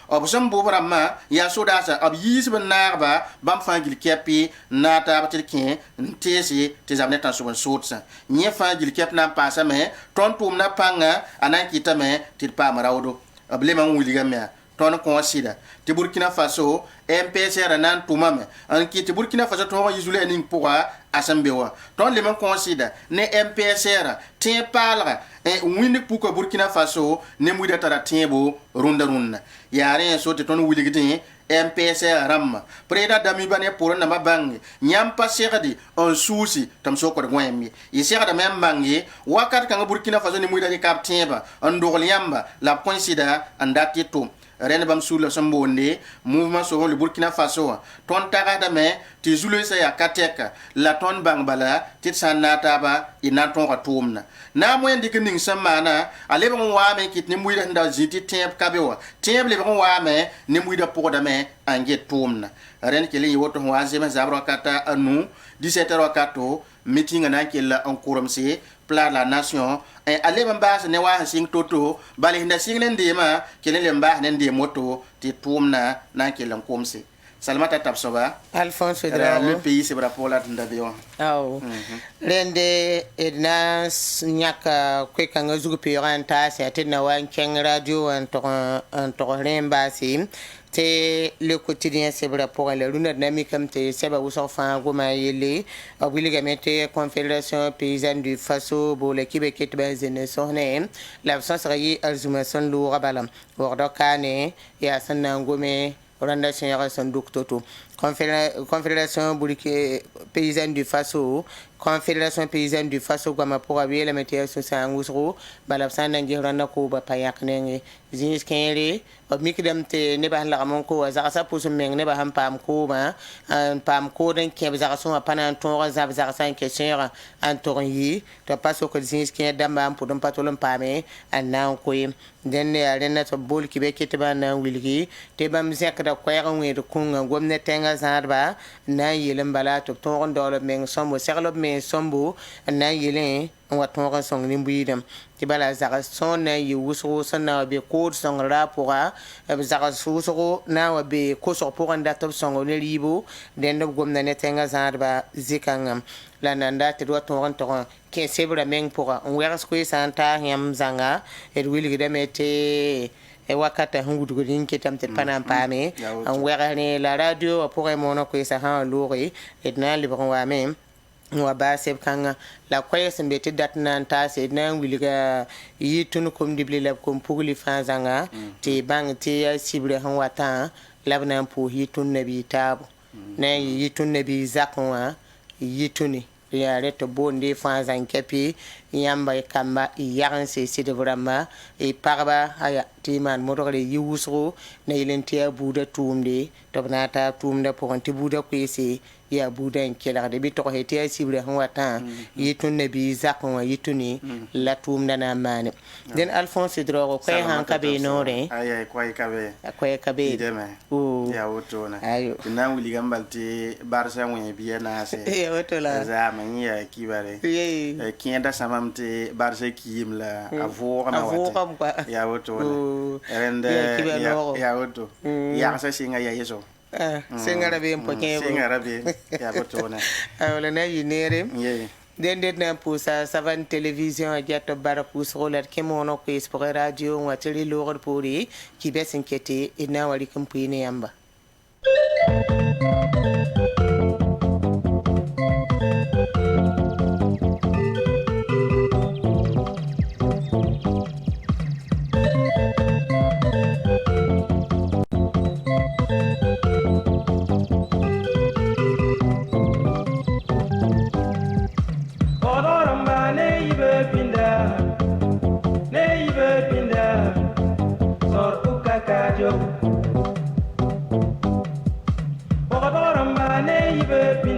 ob sambu brama ya sodas ob yis ben narba bam fangil kepi nata batil kin ntesi te zabne tan so source ni fangil kep na pasa me ton tum na panga anan kitame tirpa marawdo ablema wuliga me ton ko sida ti Burkina Faso MPSR nan tumame an kiti Burkina Faso to yizule ning pourwa asambewa ton le man considère ne MPSR tien parle wini puko Burkina Faso ne muida tara tiebo runda yare so te ton wuligiti MPSR ram preda dami bane pour na mabangi nyam passerdi on souci tam so ko gwemi yisera da mem bangi wakat kan Burkina Faso ne muida ni kaptieba on dogol yamba la coïncida andati tum ren bam sous le sambonde mouvement sur le Burkina Faso ton tagada me ti zulu sa ya kateka la ton bangbala ti sanata ba inaton ratumna na mo ndik ning samana ale bon wa me kit ni muida nda jiti temp kabewa temp le bon wa me ni muida poda me ange tumna ren kele yoto wa zema zabro kata anu 17h kato meeting na kella en kurumsi pla la nation e ale bamba ne wa sing toto bale hinda sing ndema kele le mba ne moto ti tumna na kella kumsi Salamata Tapsoba Alphonse Drago le pays c'est pour la d'avion rende edna nyaka kwe kanga zugu piranta se atina wan keng radio en to remba sim te le quotidien c'est pour la lune dynamique comme te seba uso fa goma yele obliga mete confédération paysanne du Faso pour l'équipe qui est basée sonne l'absence rayi alzumation loura balam ordo kane ya sanangome Rwanda Seigneur Sandouk Toto Confédération paysanne du Faso Confédération paysanne du Faso comme pour avoir la météo sur Sangusro balabsan nangi Rwanda ko ba payak nenge zinis kenre mikdam te ne ba la mon ko za pour meng ne ba ham pam ko ba pam ko den ke za so pana ton za san question en tourni to passo ko zinis ken damba pour don patolon pame anan ko den ne arena to bol ki be ketba na wilgi te bam zek da ko yaron we ko gwamnati nga zarba na yelen bala to ton do meng sombo serlo me sombo na yelen wa ton song ni buidam ti bala zaka son na yuso sana be ko song rapora zaka suso na wa be ko so pour anda to song ne libo den do gwamnati nga zarba zikangam la nanda te do ton ke sebra meng pour on wera ko santa yam zanga et wilgi demete e wakata hungudu ko din ketam te panam pame an wera ne la radio pour mono ko sa han lori et na libron wa même wa ba seb kanga la koyes mbete datnan ta se na wiliga yitun kom dibli lab kom pugli fanzanga te bang te sibre han wata labna po yitun nabi tabu na yitun nabi zakwa yituni ya reto bonde fanzan kepi yamba kamba yaran se de vraiment e parba aya timan modore yusro na ilentia buda tumde to nata tumda pour anti buda kwese ya buda en kela de bito hete sibre han wata yitun nabi zakon yituni la tumda na mane den Alphonse Drogo ko han kabe nore ay ko kabe deme ya woto na ayo na wuli gambalti barsa mo biya na se ya woto la za mani ya kibare kienda samamte barsa kiyim la avoka ma wata ya woto rende ya woto ya sa singa ya yeso singara be mpoke singara be ya woto na awla na yinere Dendet na pousa savan télévision get barakus rolat kemono ko espore radio wateli logor pori ki besin kete ina wali kumpine yamba. Baby